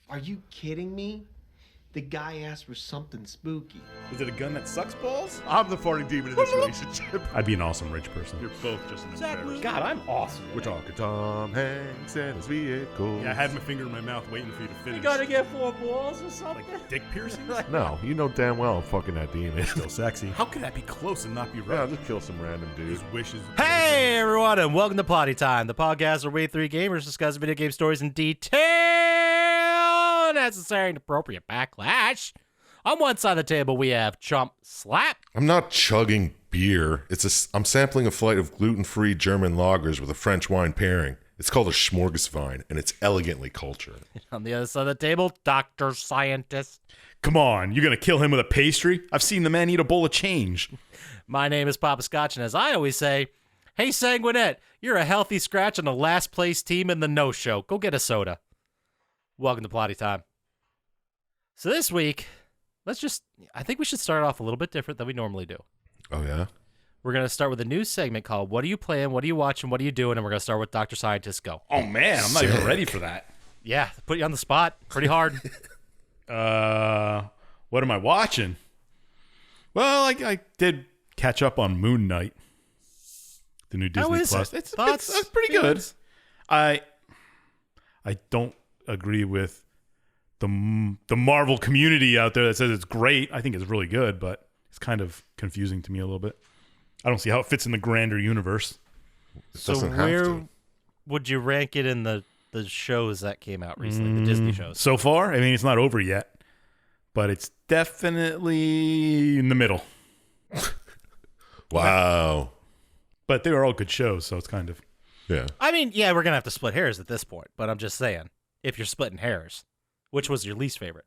Are you kidding me? The guy asked for something spooky. Is it a gun that sucks balls? I'm the farting demon in this relationship. I'd be an awesome rich person. You're both just an embarrassment. God, I'm awesome. We're talking Tom Hanks and his vehicle. Yeah, I had my finger in my mouth waiting for you to finish. You gotta get 4 balls or something? Like dick piercings? No, you know damn well I'm fucking that demon. Still sexy. How could that be close and not be Yeah, right? just kill some random dude. His wishes. Hey everyone, and welcome to Plotty Time, the podcast where we three gamers discuss video game stories in detail, necessary and appropriate backlash. On one side of the table, we have Chump Slap. I'm not chugging beer. I'm sampling a flight of gluten-free German lagers with a French wine pairing. It's called a Smorgaswein, and it's elegantly cultured. On the other side of the table, Dr. Syintist. Come on, you're gonna kill him with a pastry? I've seen the man eat a bowl of change. My name is Poppascotch, and as I always say, hey Sanguinette, you're a healthy scratch on the last place team in the no-show. Go get a soda. Welcome to Plotty Time. So this week, I think we should start off a little bit different than we normally do. Oh, yeah? We're going to start with a new segment called What Are You Playing, What Are You Watching, What Are You Doing? And we're going to start with Dr. Scientist Go. Oh man, I'm not even ready for that. Yeah, put you on the spot pretty hard. What am I watching? Well, I did catch up on Moon Knight, the new How Disney is Plus. it? It's pretty good. I don't agree with the Marvel community out there that says it's great. I think it's really good, but it's kind of confusing to me a little bit. I don't see how it fits in the grander universe. It So doesn't have where to. would you rank it in the shows that came out recently, the Disney shows? So far, I mean, it's not over yet, but it's definitely in the middle. Wow. But they were all good shows, so it's kind of... Yeah. I mean, yeah, we're going to have to split hairs at this point, but I'm just saying, if you're splitting hairs, which was your least favorite?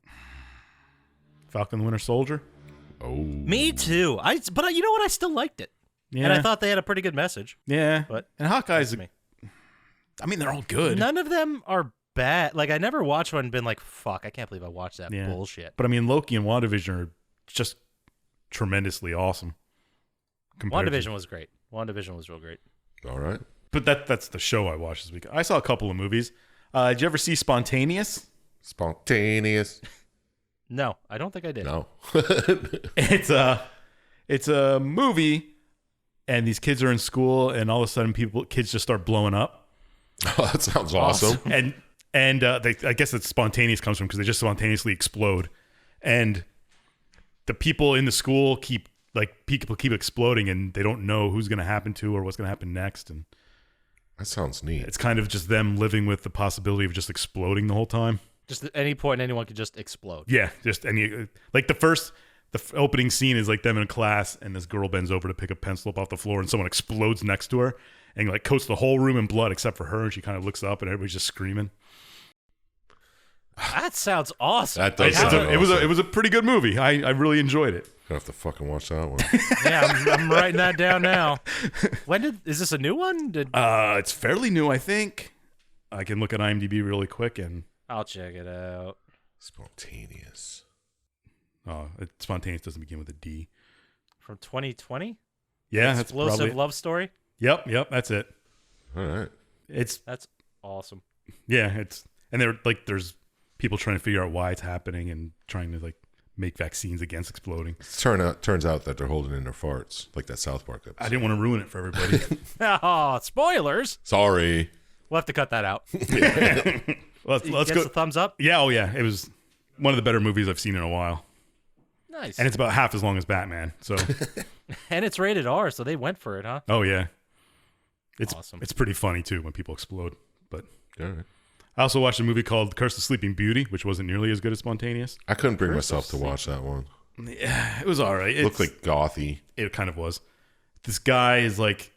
Falcon the Winter Soldier. Oh. Me too. But you know what? I still liked it. Yeah. And I thought they had a pretty good message. Yeah. But and Hawkeye's... me. I mean, they're all good. None of them are bad. Like, I never watched one and been like, fuck, I can't believe I watched that bullshit. But I mean, Loki and WandaVision are just tremendously awesome. WandaVision was great. WandaVision was real great. All right. But that's the show I watched this week. I saw a couple of movies. Did you ever see Spontaneous? Spontaneous. No, I don't think I did. No. It's a movie, and these kids are in school, and all of a sudden, kids just start blowing up. Oh, that sounds awesome. And I guess that spontaneous comes from because they just spontaneously explode, and the people in the school keep exploding, and they don't know who's going to happen to or what's going to happen next, and That sounds neat. it's kind of just them living with the possibility of just exploding the whole time. Just at any point, anyone could just explode. Yeah, just any like the opening scene is like them in class, and this girl bends over to pick a pencil up off the floor, and someone explodes next to her, and like coats the whole room in blood except for her, and she kind of looks up, and everybody's just screaming. That sounds awesome. That does sound awesome. It was a pretty good movie. I really enjoyed it. Gonna have to fucking watch that one. Yeah, I'm writing that down now. Is this a new one? It's fairly new, I think. I can look at IMDb really quick, and I'll check it out. Spontaneous. Spontaneous doesn't begin with a D. From 2020? Yeah, that's Explosive probably. love story? Yep, that's it. All right. That's awesome. And there's people trying to figure out why it's happening and trying to like make vaccines against exploding. Turns out that they're holding in their farts, like that South Park episode. I didn't want to ruin it for everybody. Oh, spoilers. Sorry. We'll have to cut that out. Let's Gets go. a thumbs up? Yeah, oh yeah. It was one of the better movies I've seen in a while. Nice. And it's about half as long as Batman. So And it's rated R, so they went for it, huh? oh yeah. It's Awesome. It's pretty funny too when people explode. But All right. I also watched a movie called Curse of Sleeping Beauty, which wasn't nearly as good as Spontaneous. I couldn't bring myself to watch that one. Yeah, it was all right. It looked like gothy. It kind of was. This guy is like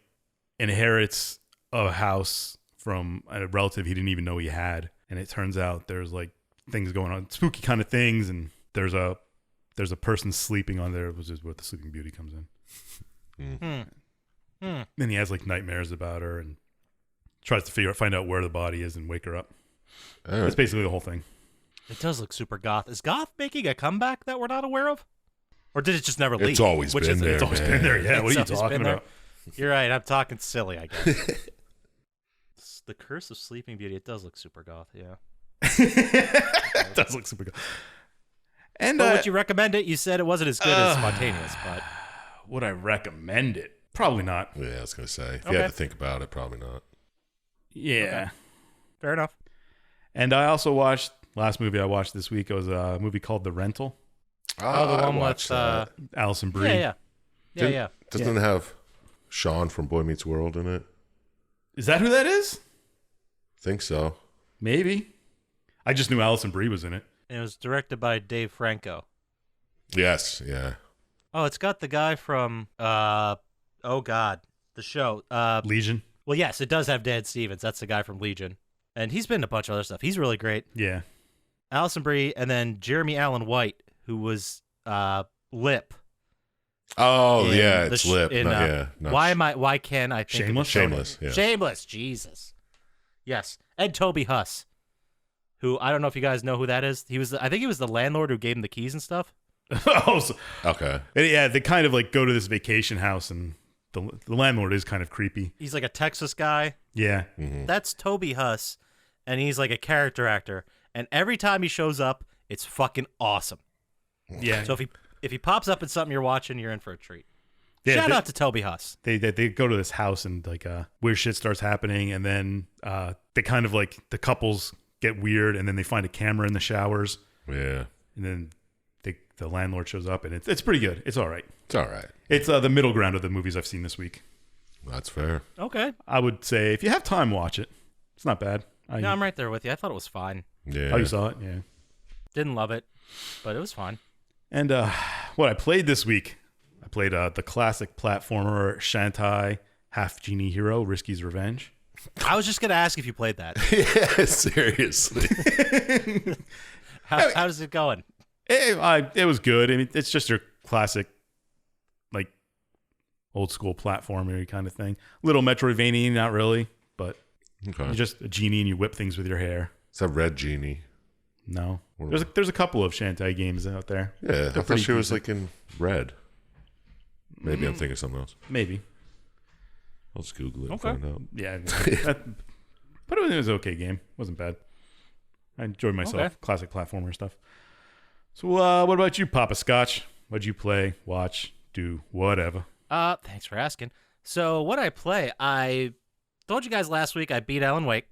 inherits a house from a relative he didn't even know he had, and it turns out there's like things going on, spooky kind of things, and there's a person sleeping on there, which is where the Sleeping Beauty comes in. Then he has like nightmares about her and tries to find out where the body is and wake her up. All right. That's basically the whole thing. It does look super goth. Is goth making a comeback that we're not aware of? Or did it just never leave? It's always been there. It's always been there. Yeah, what are you It's always talking been there. about? You're right. I'm talking silly, I guess. The Curse of Sleeping Beauty. It does look super goth, yeah. It does look super good. And But would you recommend it? You said it wasn't as good as Spontaneous, but would I recommend it? Probably not. Yeah, I was gonna say. If you Okay. had to think about it, probably not. Yeah. fair enough. And I also watched, last movie I watched this week, it was a movie called The Rental. Oh, the I one watched with that. Allison Brie. yeah. Doesn't it have Sean from Boy Meets World in it? Is that who that is? Think so. Maybe. I just knew Allison Brie was in it. It was directed by Dave Franco. Yes, yeah. Oh, it's got the guy from the show. Legion. Well, yes, it does have Dan Stevens. That's the guy from Legion, and he's been in a bunch of other stuff. He's really great. Yeah. Allison Brie, and then Jeremy Allen White, who was Lip. Oh, in yeah, the it's Lip. Why can't I think Shameless? of the show name? Shameless, yeah. Shameless, Jesus. Yes, and Toby Huss, who I don't know if you guys know who that is. I think he was the landlord who gave him the keys and stuff. Oh, so, Okay. yeah, they kind of like go to this vacation house and the landlord is kind of creepy. He's like a Texas guy. Yeah. That's Toby Huss, and he's like a character actor. And every time he shows up, it's fucking awesome. Yeah. So if he pops up in something you're watching, you're in for a treat. Yeah, Shout they- out to Toby Huss. They go to this house and like weird shit starts happening, and then they kind of like the couples get weird, and then they find a camera in the showers, Yeah. and then the landlord shows up, and it's pretty good. It's all right. It's all right. It's the middle ground of the movies I've seen this week. That's fair. Okay. I would say if you have time, watch it. It's not bad. No, I'm right there with you. I thought it was fine. Yeah. Oh, you saw it? Yeah. Didn't love it, but it was fine. And what I played this week, I played the classic platformer Shantae Half Genie Hero, Risky's Revenge. I was just going to ask if you played that. Yeah, seriously. How's it going? It was good. I mean, it's just your classic, like, old school platformer kind of thing. Little Metroidvania, not really, but Okay. you're just a genie and you whip things with your hair. It's a red genie. No, there's a couple of Shantae games out there. Yeah, I thought pretty she was like in red. Maybe I'm thinking of something else. Maybe. I'll just Google it and Okay. find out. Yeah, but it was an okay game. Wasn't bad. I enjoyed myself. Okay. Classic platformer stuff. So, what about you, Poppascotch? What'd you play, watch, do, whatever? Thanks for asking. So what I play, I told you guys last week I beat Alan Wake.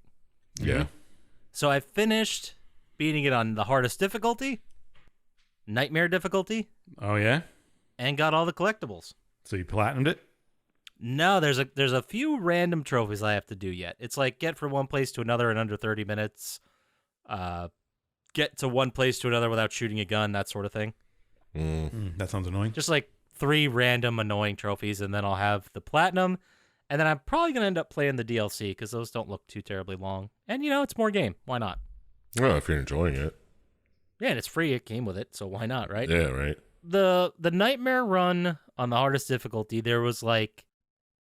Yeah. So I finished beating it on the hardest difficulty, nightmare difficulty, Oh yeah. and got all the collectibles. So you platinumed it? No, there's a few random trophies I have to do yet. It's like get from one place to another in under 30 minutes, get to one place to another without shooting a gun, that sort of thing. That sounds annoying. Just like 3 random annoying trophies, and then I'll have the platinum, and then I'm probably gonna end up playing the DLC because those don't look too terribly long. And it's more game. Why not? Well, if you're enjoying it. Yeah, and it's free. It came with it, so why not, right? Yeah, right. The nightmare run on the hardest difficulty, there was like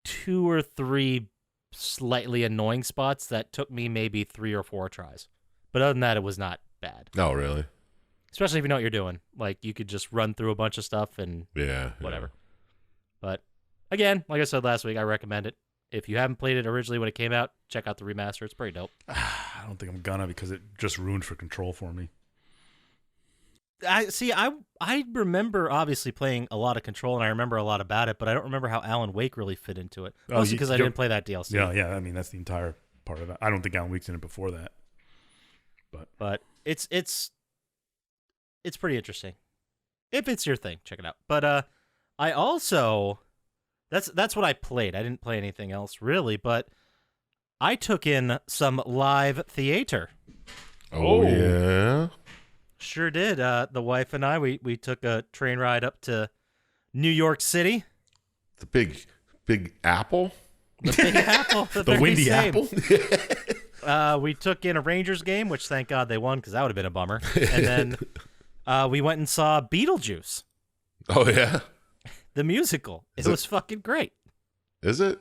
2 or 3 slightly annoying spots that took me maybe 3 or 4 tries. But other than that, it was not bad. Oh, really? Especially if you know what you're doing. Like, you could just run through a bunch of stuff and Yeah. whatever. But again, like I said last week, I recommend it. If you haven't played it originally when it came out, check out the remaster. It's pretty dope. I don't think I'm gonna because it just ruined for Control for me. I remember obviously playing a lot of Control, and I remember a lot about it, but I don't remember how Alan Wake really fit into it. Oh, Mostly because I didn't play that DLC. Yeah. I mean, that's the entire part of it. I don't think Alan Wake's in it before that. But it's pretty interesting. If it's your thing, check it out. But I also that's what I played. I didn't play anything else really, but I took in some live theater. Oh, yeah. Sure did. The wife and I we took a train ride up to New York City. The big apple? The Big Apple. The very Windy same. Apple? We took in a Rangers game, which thank God they won because that would have been a bummer. And then we went and saw Beetlejuice, Oh, yeah. the musical. It was fucking great. Is it?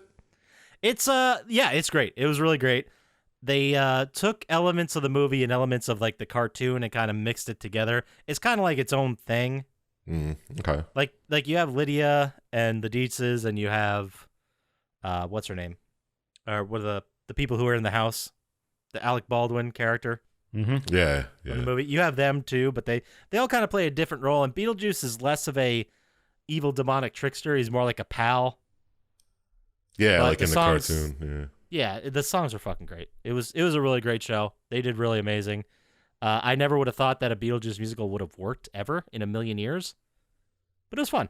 It's it's great. It was really great. They took elements of the movie and elements of like the cartoon and kind of mixed it together. It's kind of like its own thing. Okay. Like you have Lydia and the Dietzes, and you have what's her name? Or what are the people who are in the house? The Alec Baldwin character. Yeah, in the yeah. movie. You have them too, but they all kind of play a different role. And Beetlejuice is less of a evil demonic trickster. He's more like a pal. Yeah, But like the in the songs- cartoon. Yeah, the songs are fucking great. It was a really great show. They did really amazing. I never would have thought that a Beetlejuice musical would have worked ever in a million years, but it was fun.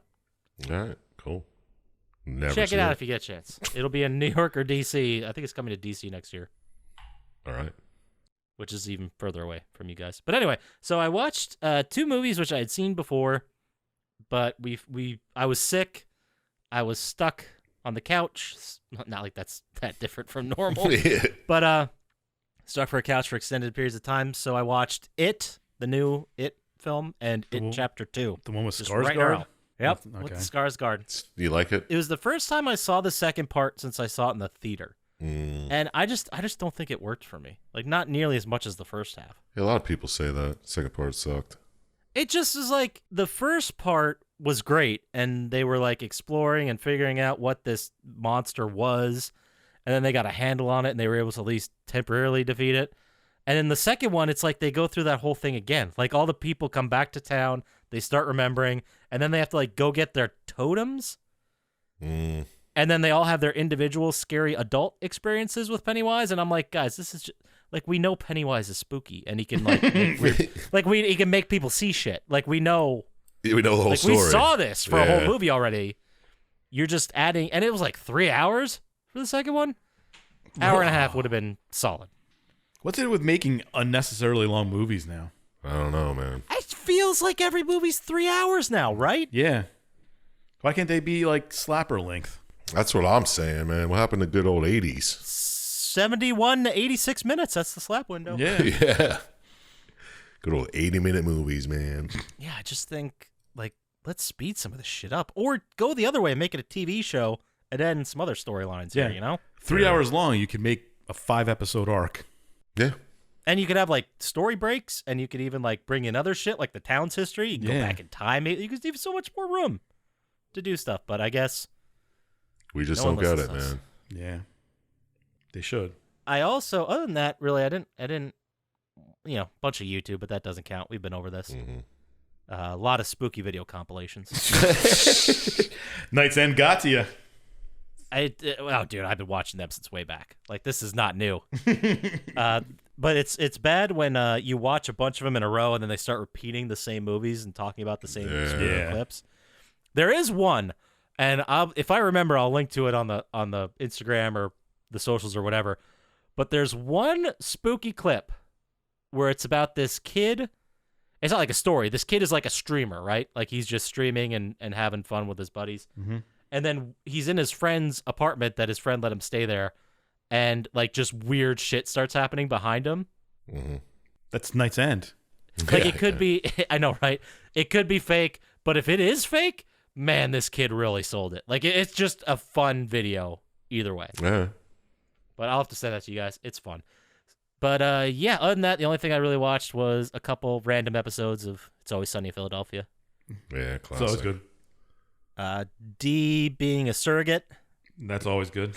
Yeah. All right, cool. Never Check it seen out if you get a chance. It'll be in New York or DC. I think it's coming to DC next year, All right. which is even further away from you guys. But anyway, so I watched 2 movies which I had seen before, but I was sick. I was stuck on the couch. Not like that's that different from normal, Yeah. but stuck for a couch for extended periods of time. So I watched It, the new It film, and It Cool. Chapter 2. The one with Just Skarsgård? right now. Yep, Okay. with Skarsgård. Do you like it? It was the first time I saw the second part since I saw it in the theater. Mm. And I just don't think it worked for me. Like, not nearly as much as the first half. Yeah, a lot of people say that. Second part sucked. It just is like, the first part was great, and they were like exploring and figuring out what this monster was, and then they got a handle on it, and they were able to at least temporarily defeat it. And then the second one, it's like they go through that whole thing again. Like, all the people come back to town, they start remembering, and then they have to like go get their totems. Mm. And then they all have their individual scary adult experiences with Pennywise, and I'm like, guys, this is just, like, we know Pennywise is spooky, and he can like, he can make people see shit. Like, we know, Yeah, we know the whole like, story. we saw this for a Yeah. whole movie already. You're just adding, and it was like 3 hours for the second one. Hour and a half would have been solid. What's it with making unnecessarily long movies now? I don't know, man. It feels like every movie's 3 hours now, right? Yeah. Why can't they be like slapper length? That's what I'm saying, man. What happened to good old 80s? 71 to 86 minutes. That's the slap window. Yeah. Yeah. Good old 80-minute movies, man. Yeah, I just think, like, let's speed some of this shit up. Or go the other way and make it a TV show and then some other storylines Yeah. here, you know? 3 Yeah. hours long, you could make a 5-episode arc. Yeah. And you could have, like, story breaks, and you could even, like, bring in other shit, like the town's history. You can Yeah. go back in time. You could have so much more room to do stuff. But I guess We just No one don't get it, listens to us. man. Yeah. They should. I also, other than that, really, I didn't, you know, bunch of YouTube, but that doesn't count. We've been over this. Mhm. A lot of spooky video compilations. Night's End got to you. Oh, dude, I've been watching them since way back. Like, this is not new. But it's bad when you watch a bunch of them in a row and then they start repeating the same movies and talking about the same spooky Yeah. clips. There is one, and if I remember, I'll link to it on the Instagram or the socials or whatever. But there's one spooky clip where it's about this kid. It's not like a story. This kid is like a streamer, right? Like, he's just streaming and having fun with his buddies. Mhm. And then he's in his friend's apartment that his friend let him stay there. And, like, just weird shit starts happening behind him. Mhm. That's Night's End. Like, Yeah, it could be, I know, right? It could be fake. But if it is fake, man, this kid really sold it. Like, it's just a fun video either way. Yeah. But I'll have to send that to you guys. It's fun. But, yeah, other than that, the only thing I really watched was a couple random episodes of It's Always Sunny in Philadelphia. Yeah, It's classic. always good. D being a surrogate That's always good.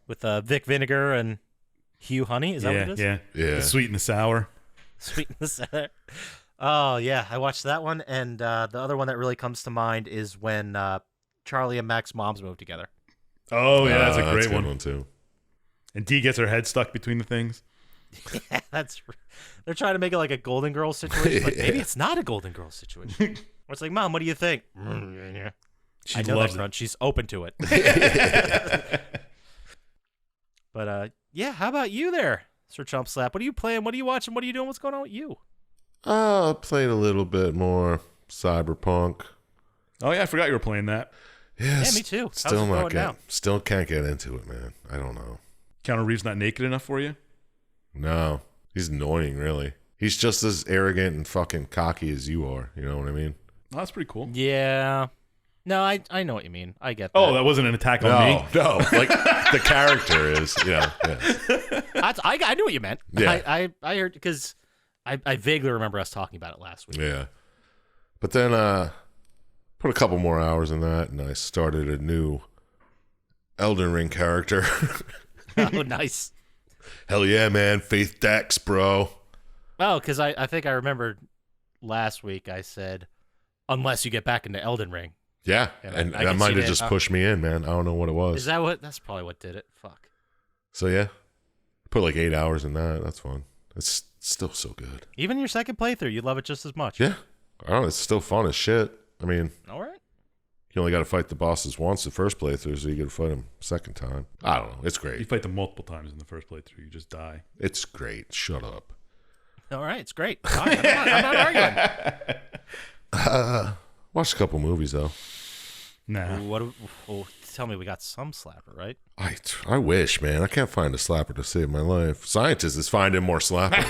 with Vic Vinegar and Hugh Honey. Is that yeah, what it is? yeah. Yeah. The sweet and the sour. Sweet and the sour. Oh, yeah. I watched that one. And the other one that really comes to mind is when Charlie and Mac's moms moved together. Oh, yeah, that's a great good one. too. And Dee gets her head stuck between the things. Yeah, they're trying to make it like a Golden Girls situation. Like, maybe it's not a Golden Girls situation. Or it's like, Mom, what do you think? She I know loves that it. crunch. She's open to it. But yeah, how about you there, Sir Chump Slap? What are you playing? What are you watching? What are you doing? What's going on with you? I played a little bit more Cyberpunk. Oh, yeah, I forgot you were playing that. Yeah, me too. How's Still it not going get. now? Still can't get into it, man. I don't know. Keanu Reeves not naked enough for you? No, he's annoying, really. He's just as arrogant and fucking cocky as you are. You know what I mean? Oh, that's pretty cool. Yeah. No, I know what you mean. I get that. Oh, that wasn't an attack on me. No. Like the character is. Yeah. I knew what you meant. Yeah. I heard because I vaguely remember us talking about it last week. Yeah. But then put a couple more hours in that, and I started a new Elden Ring character. Oh, nice. Hell yeah, man. Faith Dex, bro. Oh, because I think I remembered last week I said, unless you get back into Elden Ring. Yeah, And and I that can might see have that- just pushed me in, man. I don't know what it was. Is that what? That's probably what did it. Fuck. So yeah, put like 8 hours in that. That's fun. It's still so good. Even your second playthrough, you love it just as much. Yeah, I don't know. It's still fun as shit. I mean, All right. you only got to fight the bosses once the first playthrough, so you got to fight them second time. I don't know. It's You great. fight them multiple times in the first playthrough. You just die. It's great. Shut up. All right. It's great. Fine, I'm not arguing. Watched a couple movies though. Nah. Tell me we got some slapper, right? I wish, man. I can't find a slapper to save my life. Syintist is finding more slappers.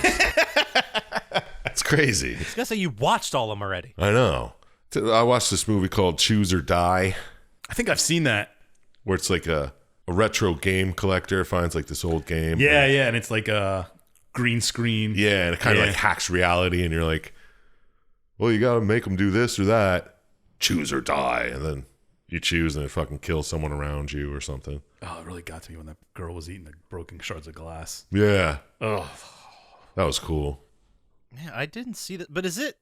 It's crazy. I was gonna say you watched all of them already. I know. I watched this movie called Choose or Die, I think I've seen that. where it's like a retro game collector finds like this old game. Yeah, yeah, and it's like a green screen. Yeah, and it kind of Yeah. like hacks reality, and you're like, well, you got to make them do this or that. Choose or die. And then you choose, and it fucking kills someone around you or something. Oh, it really got to me when that girl was eating the broken shards of glass. Yeah, Oh, that was cool. Yeah, I didn't see that. But is it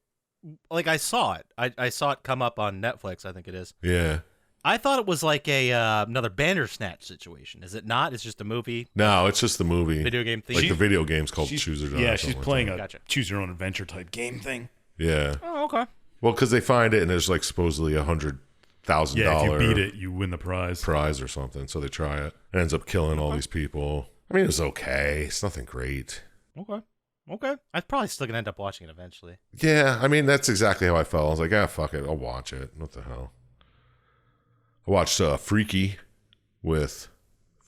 like I saw it? I saw it come up on Netflix. I think it is. Yeah. I thought it was like a another Bandersnatch situation. Is it not? It's just a movie, No, it's just the movie. video game thing. Like the video game's called she's- Choose or Die. yeah, or she's something like playing that. a Gotcha. choose your own adventure type game thing. Yeah. Oh, okay. Well, because they find it, and there's like supposedly $100,000 Yeah, if you beat it, you win the prize. prize or something. So they try it. It ends up killing all these people. I mean, it was okay. It's nothing great. Okay. Okay. I'm probably still gonna end up watching it eventually. Yeah, I mean, that's exactly how I felt. I was like, fuck it. I'll watch it. What the hell? I watched Freaky with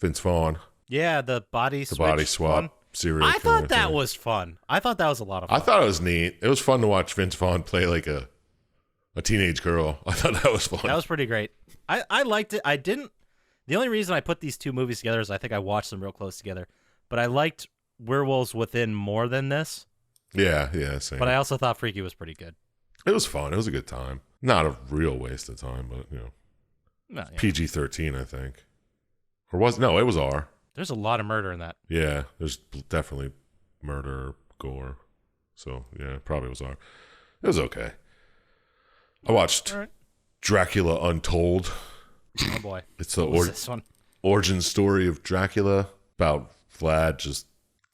Vince Vaughn, Yeah, the body the switch body swap one. serial I killer thought that thing. was fun. I thought that was a lot of fun. I thought it was neat. It was fun to watch Vince Vaughn play like a teenage girl. I thought that was fun. that was pretty great. I liked it. I didn't. The only reason I put these two movies together is I think I watched them real close together. But I liked Werewolves Within more than this. yeah, same. But I also thought Freaky was pretty good. It was fun. It was a good time. Not a real waste of time, but No, yeah. PG-13, I think. Or was no? It was R. There's a lot of murder in that. Yeah, there's definitely murder, gore. So yeah, probably was R. It was okay. I watched All right. Dracula Untold. Oh boy. It's the What's this one? origin story of Dracula, about Vlad just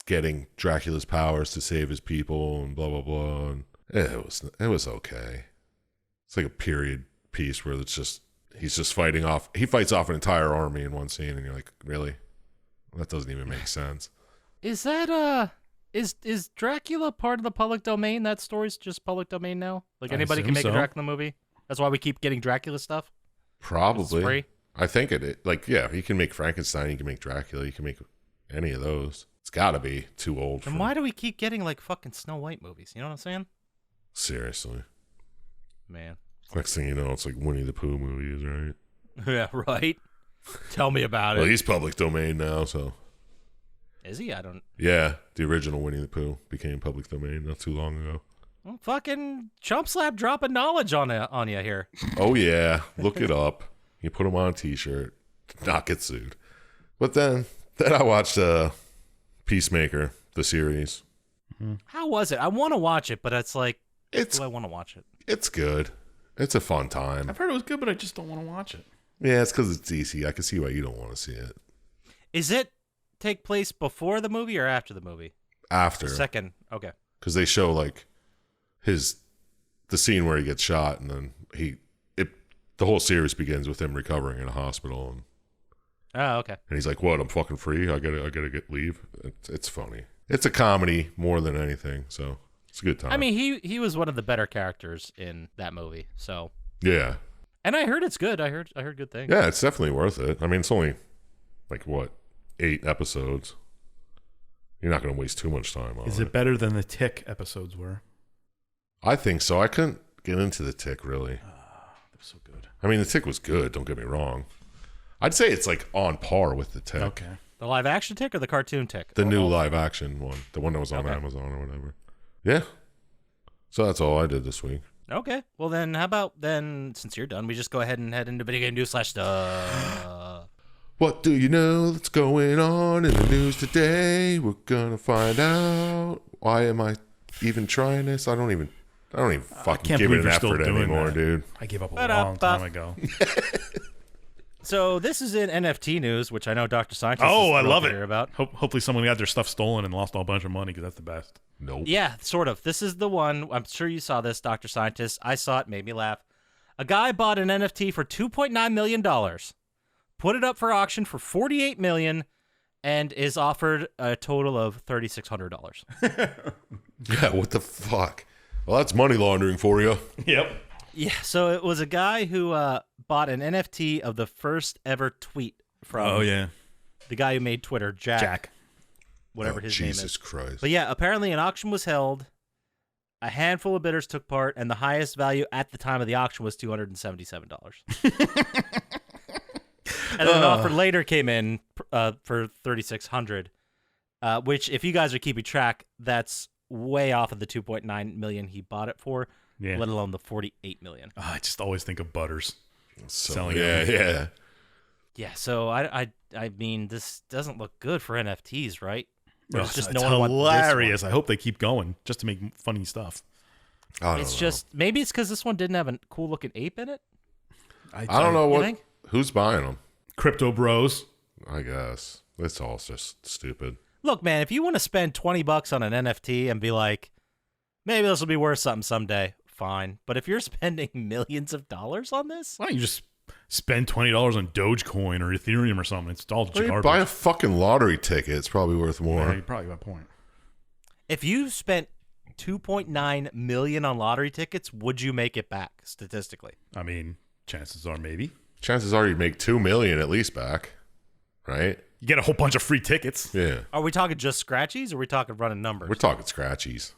getting Dracula's powers to save his people and blah blah blah. And it was okay. It's like a period piece where it's just he fights off an entire army in one scene, and you're like, really? That doesn't even make sense. Is that is Dracula part of the public domain? That story's just public domain now. Like I anybody can assume make so. a Dracula movie. That's why we keep getting Dracula stuff. Probably. It's free. I think it like yeah, you can make Frankenstein, you can make Dracula, you can make any of those. It's got to be too old. And why do we keep getting like fucking Snow White movies? You know what I'm saying? Seriously. Man. Next thing you know, it's like Winnie the Pooh movies, right? Yeah, right. Tell me about Well, it. he's public domain now, so Is he? I don't. yeah, the original Winnie the Pooh became public domain not too long ago. Well, fucking Chump Slap dropping knowledge on you here. Oh yeah, look it up. You put them on a T-shirt, not get sued. But then I watched Peacemaker, the series. How was it? I want to watch it, but it's like, It's do I want to watch it? it's good. It's a fun time. I've heard it was good, but I just don't want to watch it. Yeah, it's because it's DC. I can see why you don't want to see it. Is it take place before the movie or after the movie? After, Second. Okay. because they show like the scene where he gets shot, and then the whole series begins with him recovering in a hospital, Oh, okay. and he's like, "What? I'm fucking free. I gotta get leave." It's funny. It's a comedy more than anything, so it's a good time. I mean, he was one of the better characters in that movie. So, yeah, and I heard it's good. I heard good things. yeah, it's definitely worth it. I mean, it's only like what 8 episodes. You're not gonna waste too much time on Is it. it better than the Tick episodes were? I think so. I couldn't get into the Tick really. That was so good. I mean, the Tick was good. Don't get me wrong. I'd say it's like on par with the Tick. Okay. The live action Tick or the cartoon Tick? The new live action one, the one that was on Okay. Amazon or whatever. Yeah. So that's all I did this week. Okay. Well, then, how about then, since you're done, we just go ahead and head into video game news / stuff. What do you know that's going on in the news today? We're gonna find out. Why am I even trying this? I don't even fucking can't give it believe an you're still effort doing anymore, that. dude. I gave up a Ba-da-ba. long time ago. So this is in NFT news, which I know Dr. Scientist Oh, is I thrilled love to it. hear about. Hopefully someone got their stuff stolen and lost a bunch of money because that's the best. Nope. Yeah, sort of. This is the one. I'm sure you saw this, Dr. Scientist. I saw it, made me laugh. A guy bought an NFT for $2.9 million, put it up for auction for $48 million, and is offered a total of $3,600. Yeah, what the fuck? Well, that's money laundering for you. Yep. Yeah, so it was a guy who bought an NFT of the first ever tweet from Oh yeah. the guy who made Twitter, Jack. Whatever Oh, his name Jesus is. Christ. But yeah, apparently an auction was held. A handful of bidders took part, and the highest value at the time of the auction was $277. And then an offer later came in for $3,600, which, if you guys are keeping track, that's way off of the $2.9 million he bought it for, Yeah. let alone the $48 million. I just always think of Butters. So, selling yeah, everything. yeah. Yeah, so I mean, this doesn't look good for NFTs, right? Or Ugh, it's just it's no one wants this one. hilarious. I hope they keep going just to make funny stuff. I don't It's know. just maybe it's because this one didn't have a cool looking ape in it. I don't know You think? who's buying them. Crypto bros. I guess it's all just stupid. Look, man, if you want to spend $20 on an NFT and be like, maybe this will be worth something someday, fine. But if you're spending millions of dollars on this, Why don't you just spend $20 on Dogecoin or Ethereum or something? It's all Well, you garbage. buy a fucking lottery ticket. It's probably worth more. Yeah, you probably got a point. if you spent $2.9 million on lottery tickets, would you make it back statistically? I mean, chances are maybe. Chances are you'd make $2 million at least back, right? You get a whole bunch of free tickets. Yeah. Are we talking just scratchies or are we talking running numbers? We're talking scratchies.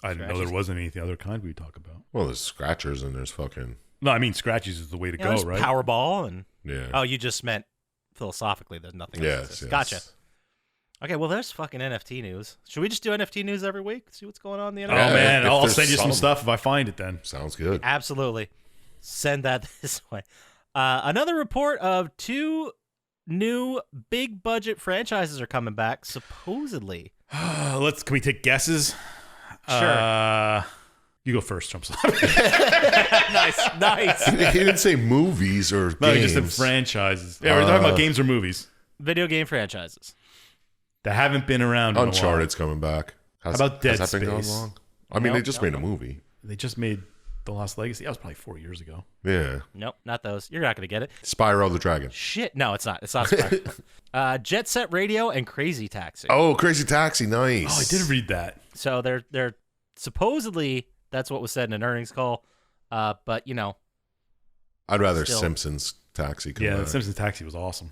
I didn't know there wasn't any other kind we talk about. Well, there's scratchers and there's fucking No, I mean, scratchies is the way to You go, know, there's right? Powerball and yeah. oh, you just meant philosophically there's nothing else. yes, exists. yes. Gotcha. Okay, well, there's fucking NFT news. Should we just do NFT news every week? See what's going on in the Oh, NFT? Yeah, man. if I'll there's send you some some. stuff if I find it then. Sounds good. Absolutely. Send that this way. Another report of 2 new big budget franchises are coming back, supposedly. Can we take guesses? Sure. You go first, Chump Slap. Nice. He didn't say movies or No, you games. just said franchises. Yeah, we're talking about games or movies Video game franchises. that haven't been around in a while. Uncharted's coming back. How about Dead has that been going Space? long? I mean, No, they just made a movie. They just made The Lost Legacy. That was probably 4 years ago. Yeah. Nope, not those. You're not going to get it. Spyro the Dragon. Shit. No, it's not. It's not Spider-Man. Jet Set Radio and Crazy Taxi. Oh, Crazy Taxi. Nice. Oh, I did read that. So they're supposedly, that's what was said in an earnings call. But, you know, I'd rather Still. Simpsons Taxi come Yeah, back. The Simpsons Taxi was awesome.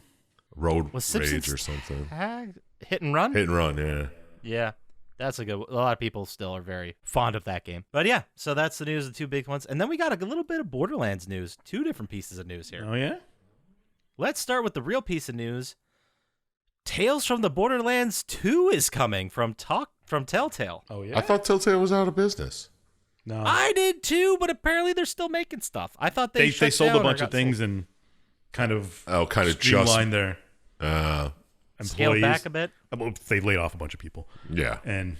Road Was Rage Simpsons or something. Hit and Run? Hit and Run, yeah. Yeah, that's a good one. A lot of people still are very fond of that game. But yeah, so that's the news, the 2 big ones. And then we got a little bit of Borderlands news. 2 different pieces of news here. Oh, yeah? Let's start with the real piece of news. Tales from the Borderlands 2 is coming from Telltale. Oh, yeah? I thought Telltale was out of business. No. I did too, but apparently they're still making stuff. I thought They shut sold down a or bunch got of things and kind of Kind of just. streamlined their scaled employees. back a bit. Well, they laid off a bunch of people. Yeah. And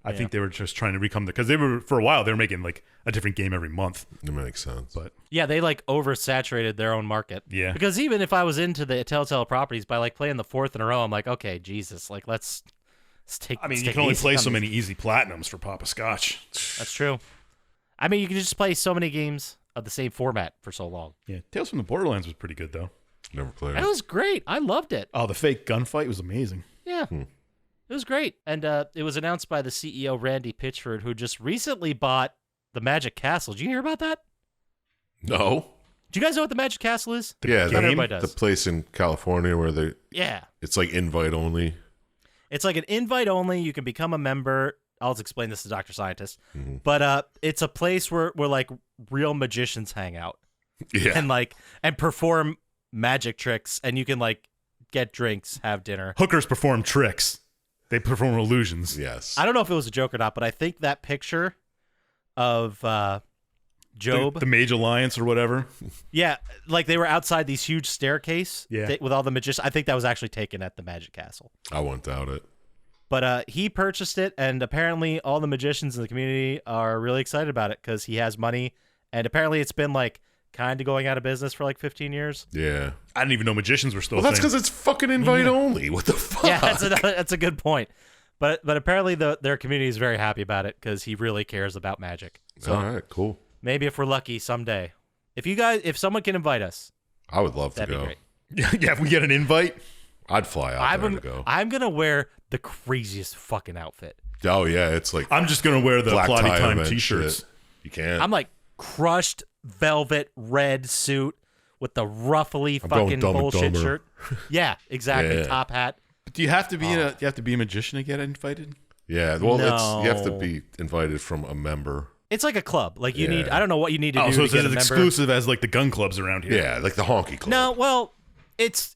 I think they were just trying to recome because they were, for a while, they were making like a different game every month. It makes sense. But Yeah, they like oversaturated their own market. Yeah. Because even if I was into the Telltale properties, by like playing the 4th in a row, I'm like, okay, Jesus, like let's take. I mean, let's you take can only it easy play on so these. many easy platinums for Poppascotch. That's true. I mean, you can just play so many games of the same format for so long. Yeah. Tales from the Borderlands was pretty good, though. Never played That it. was great. I loved it. Oh, the fake gunfight was amazing. Yeah. It was great. And it was announced by the CEO, Randy Pitchford, who just recently bought the Magic Castle. Did you hear about that? No. Do you guys know what the Magic Castle is? Yeah, Not game? everybody the does. place in California where Yeah. it's like invite only. It's like an invite only. You can become a member. I'll just explain this to Dr. Scientist. Mm-hmm. But it's a place where like real magicians hang out Yeah. and perform magic tricks, and you can like get drinks, have dinner. Hookers perform tricks. They perform illusions. Yes. I don't know if it was a joke or not, but I think that picture of Job, The Mage Alliance or whatever. yeah, like they were outside these huge staircase Yeah. with all the magicians. I think that was actually taken at the Magic Castle. I won't doubt it. But he purchased it, and apparently all the magicians in the community are really excited about it because he has money, and apparently it's been like kind of going out of business for like 15 years. Yeah. I didn't even know magicians were still. Well, that's a thing. because it's fucking invite only. What the fuck? Yeah, that's a good point. But apparently their community is very happy about it because he really cares about magic. So All right, cool. maybe if we're lucky someday, if someone can invite us, I would love to that'd go. be great. Yeah, if we get an invite. I'd fly out there to go. I'm gonna wear the craziest fucking outfit. Oh yeah, it's like I'm just gonna wear the black Plotty tie Time event t-shirts. shit. You can't. I'm like crushed velvet red suit with the ruffly I'm going fucking Dumb and bullshit Dumber. shirt. Yeah, exactly. Yeah. Top hat. But do you have to be you have to be a magician to get invited? Yeah, well, No. you have to be invited from a member. It's like a club. Like you Yeah. need. I don't know what you need to Oh, do so to it's get a as member. exclusive as like the gun clubs around here. Yeah, like the honky club. No, well, it's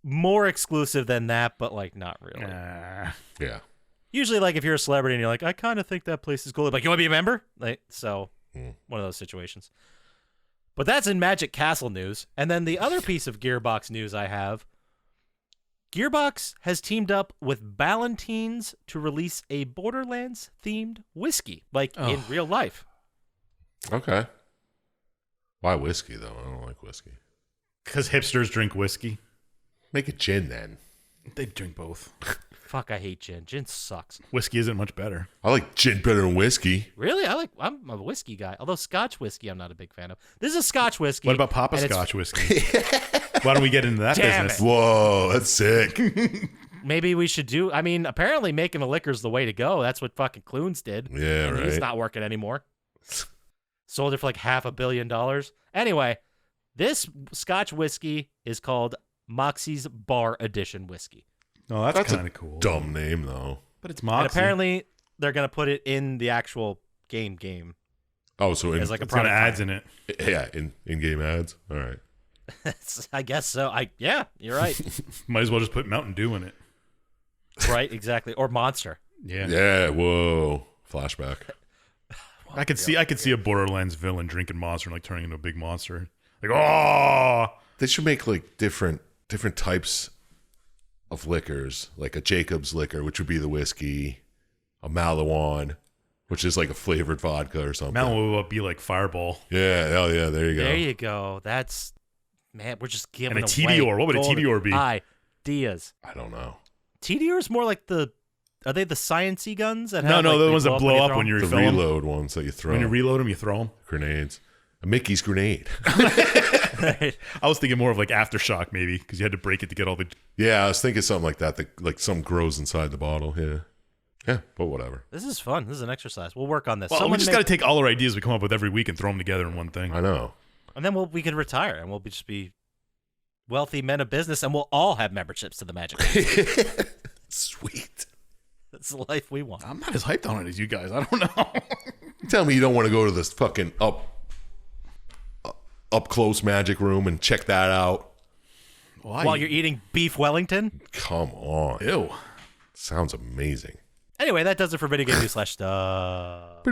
more exclusive than that, but like not really. Yeah. Usually, like if you're a celebrity and you're like, I kind of think that place is cool. Like, you want to be a member? Like, so one of those situations. But that's in Magic Castle news. And then the other piece of Gearbox news I have, Gearbox has teamed up with Ballantines to release a Borderlands-themed whiskey, like in real life. Okay. Why whiskey though? I don't like whiskey. Because hipsters drink whiskey. Make it gin then. They drink both. Fuck, I hate gin. Gin sucks. Whiskey isn't much better. I like gin better than whiskey. Really? I'm a whiskey guy. Although Scotch whiskey I'm not a big fan of. This is Scotch whiskey. What about and it's- Poppascotch whiskey? Why don't we get into that Damn business? it. Whoa, that's sick. Maybe we should do. I mean, apparently making a liquor is the way to go. That's what fucking Clunes did. Yeah, and He's right. not working anymore. Sold it for like $500 million. Anyway, this Scotch whiskey is called Moxie's Bar Edition whiskey. Oh, that's That's a kind of cool. Dumb name though. But it's And Moxie. apparently they're gonna put it in the actual game Oh, so in, as like a it's got product. ads in it. yeah, in-game ads. All right. I guess so. Yeah, you're right. Might as well just put Mountain Dew in it. Right, exactly. Or Monster. Yeah. Yeah. Whoa. Flashback. I could see a Borderlands villain drinking Monster and like turning into a big monster. Like, oh, They should make like different types of liquors, like a Jacob's liquor, which would be the whiskey, a Malawan, which is like a flavored vodka or something. Mountain would be like Fireball. Yeah, hell yeah, there you go. There you go. That's man. We're just giving And a away TDR. What would a golden TDR be? Ideas. I don't know. TDR is more like the. Are they the sciencey guns that No, have, no, like, the they ones that blow up when you you The refill 'em. reload ones that you throw. When you reload them, you throw them. Grenades. A Mickey's grenade. throw 'em? I was thinking more of like Aftershock maybe because you had to break it to get all the. Yeah, I was thinking something like that like something grows inside the bottle. Yeah. Yeah, but whatever. This is fun. This is an exercise. We'll work on this. Well, we Someone just make- got to take all our ideas we come up with every week and throw them together in one thing. I know. and then we could retire, and we'll just be wealthy men of business, and we'll all have memberships to the Magic. Sweet. That's the life we want. I'm not as hyped on it as you guys. I don't know. Tell me you don't want to go to this fucking up close magic room and check that out. Why? While you're eating beef Wellington. Come on. Ew. Sounds amazing. Anyway, that does it for video game news / stuff.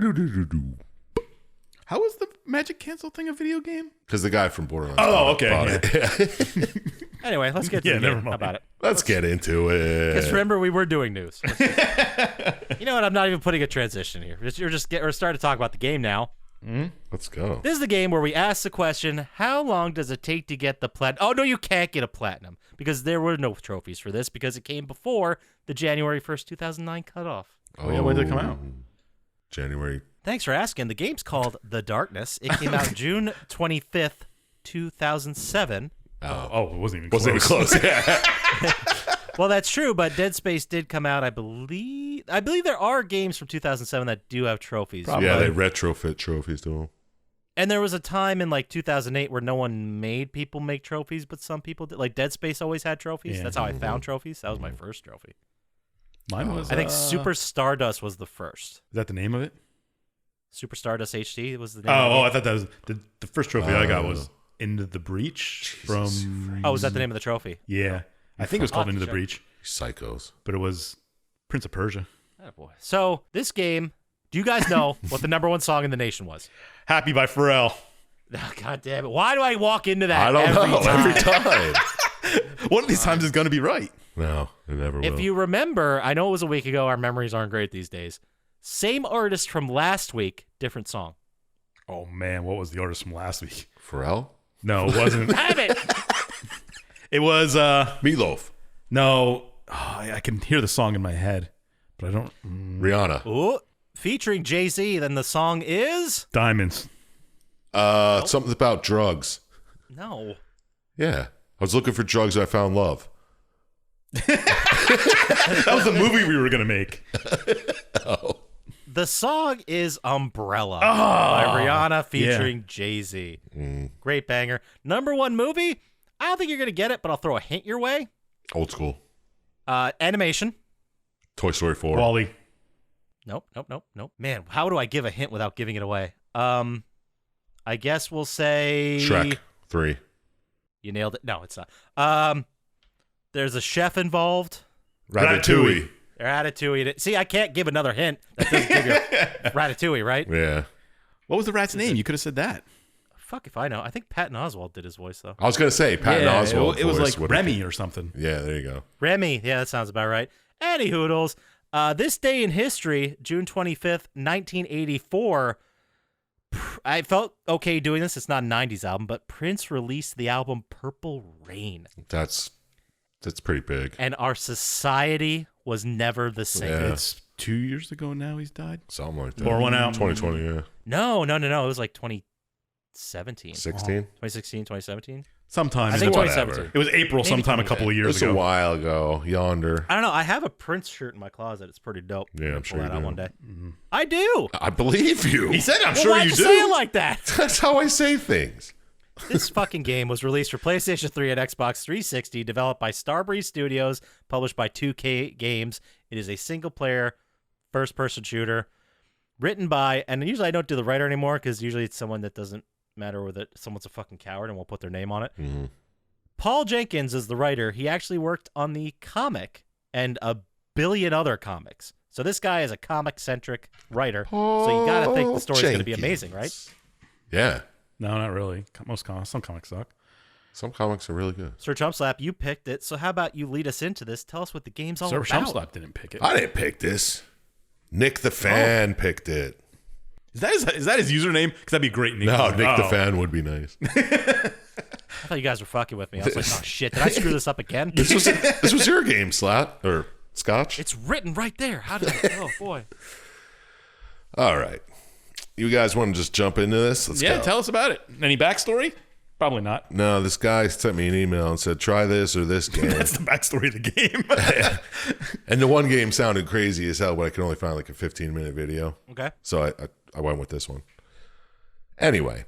How is the Magic Cancel thing a video game? Because the guy from Borderlands. Oh, okay, bought yeah. it. Anyway, let's get to Yeah, the never game. mind. How about it? Let's get into Because it. remember, we were doing news. You know what? I'm not even putting a transition here. We're starting to talk about the game now. Let's go. This is the game where we ask the question, how long does it take to get the platinum? Oh, no, you can't get a platinum because there were no trophies for this because it came before the January 1st, 2009 cutoff. Oh, yeah, when did it come out? January. Thanks for asking. The game's called The Darkness. It came out June 25th, 2007. Oh, it wasn't even Wasn't even close. close. Yeah. Well, that's true, but Dead Space did come out, I believe there are games from 2007 that do have trophies. Probably. Yeah, they retrofit trophies to them. And there was a time in like 2008 where no one made people make trophies, but some people did. Like Dead Space always had trophies. Yeah. That's how I found trophies. That was my first trophy. Mine was. I think Super Stardust was the first. Is that the name of it? Super Stardust HD was the name of Oh, it. I thought that was the first trophy I got was Into the Breach from. Oh, was that the name of the trophy? Yeah, I think it was called I'll have Into to the check. Breach, Psychos. but it was Prince of Persia. Oh, boy. So this game, do you guys know what the #1 song in the nation was? Happy by Pharrell. Oh, God damn it. Why do I walk into that I don't every know. time? Every time. One of these times is going to be right. No, it never will. If you remember, I know it was a week ago. Our memories aren't great these days. Same artist from last week, different song. Oh, man. What was the artist from last week? Pharrell? No, it wasn't. Damn it! It was, Meatloaf. no. Oh, I can hear the song in my head, but I don't. Rihanna. Ooh, featuring Jay-Z. Then the song is Diamonds. Something about drugs. no. Yeah. I was looking for drugs and I found love. That was the movie we were going to make. Oh. The song is Umbrella by Rihanna featuring Jay-Z. Great banger. Number one movie. I don't think you're gonna get it, but I'll throw a hint your way. Old school. Animation. Toy Story 4. Wally. Nope. Man, how do I give a hint without giving it away? I guess we'll say Shrek 3. You nailed it. No, it's not. There's a chef involved. Ratatouille. Ratatouille. See, I can't give another hint. That doesn't give you Ratatouille, right? Yeah. What was the rat's name? You could have said that. Fuck if I know. I think Patton Oswalt did his voice, though. I was going to say Patton Oswalt. It was voice like would have Remy been- or something. Yeah, there you go. Remy. Yeah, that sounds about right. Any hoodles. This day in history, June 25th, 1984. I felt okay doing this. It's not a 90s album, but Prince released the album Purple Rain. That's pretty big. And our society was never the same. Yeah. It's 2 years ago now he's died. Something like that. Pour one out. 2020, yeah. No. It was like 2017. 16? 2016, 2017. Sometime. I think Whatever. 2017. It was April Maybe sometime a couple of years It's ago. a while ago. Yonder. I don't know. I have a Prince shirt in my closet. It's pretty dope. Yeah, I'm Pull sure that you out do. one day. I do. I believe you. He said, I'm Well, sure why'd you you do. say it like that? That's how I say things. This fucking game was released for PlayStation 3 and Xbox 360, developed by Starbreeze Studios, published by 2K Games. It is a single-player, first-person shooter, written by, and usually I don't do the writer anymore because usually it's someone that doesn't matter whether someone's a fucking coward and won't put their name on it. Mm-hmm. Paul Jenkins is the writer. He actually worked on the comic and a billion other comics. So this guy is a comic-centric writer. So you got to think the story's going to be amazing, right? Yeah. No, not really. Some comics suck. Some comics are really good. Sir Chump Slap, you picked it. So how about you lead us into this? Tell us what the game's all Sir about. Chump Slap didn't pick it. I didn't pick this. Nick the Fan picked it. Is that his username? Because that'd be great. No, Nick the Fan would be nice. I thought you guys were fucking with me. I was like, oh shit, did I screw this up again? This was your game, Slap. Or Scotch. It's written right there. How did I? Oh boy. All right. You guys want to just jump into this? Let's go. Tell us about it. Any backstory? Probably not. No, this guy sent me an email and said, try this or this game. That's the backstory of the game. And the one game sounded crazy as hell, but I could only find like a 15-minute video. Okay. So I went with this one. Anyway,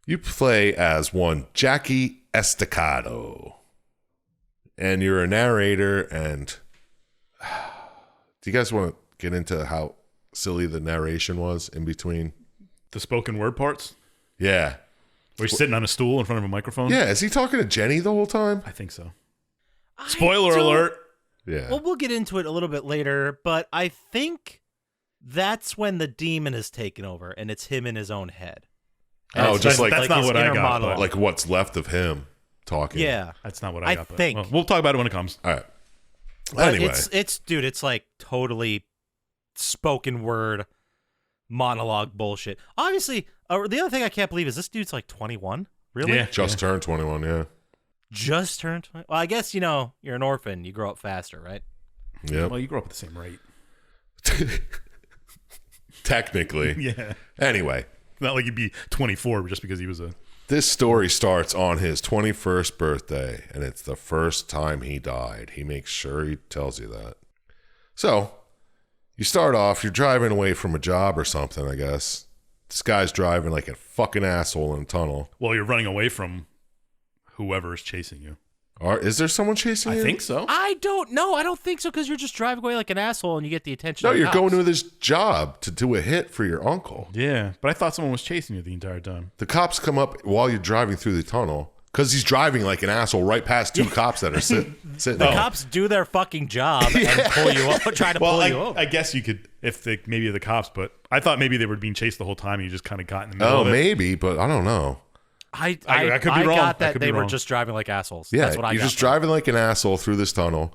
you play as one Jackie Estacado. And you're a narrator, and do you guys want to get into how silly the narration was in between? The spoken word parts? Yeah. Where he's sitting on a stool in front of a microphone? Yeah, is he talking to Jenny the whole time? I think so. Spoiler alert. Yeah. Well, we'll get into it a little bit later, but I think that's when the demon is taken over, and it's him in his own head. Oh, It's just like that's not his what I inner got, monologue. but- like what's left of him talking. Yeah. That's not what I I got. But, think. well, we'll talk about it when it comes. All right. But Anyway, it's like totally spoken word monologue bullshit. Obviously, the other thing I can't believe is this dude's like 21. Really? Yeah. just turned 21, yeah. Just turned 20. Well, I guess, you're an orphan. You grow up faster, right? Yep. Well, you grew up at the same rate. Technically. Yeah. Anyway, Not like he'd be 24 just because he was a... this story starts on his 21st birthday, and it's the first time he died. He makes sure he tells you that. So, you start off, you're driving away from a job or something, I guess. This guy's driving like a fucking asshole in a tunnel. Well, you're running away from whoever is chasing you. Is there someone chasing you? I think so. I don't know. I don't think so because you're just driving away like an asshole and you get the attention No, of the you're going cops. to this job to do a hit for your uncle. Yeah, but I thought someone was chasing you the entire time. The cops come up while you're driving through the tunnel because he's driving like an asshole right past two cops that are sitting The there. cops do their fucking job and pull you up, try to pull you over. I guess you could, if maybe the cops, but I thought maybe they were being chased the whole time and you just kind of got in the middle Oh, of it. maybe, but I don't know. I could be wrong. got I that could be they were wrong. just driving like assholes. Yeah, That's what I you're got just from it. driving like an asshole through this tunnel,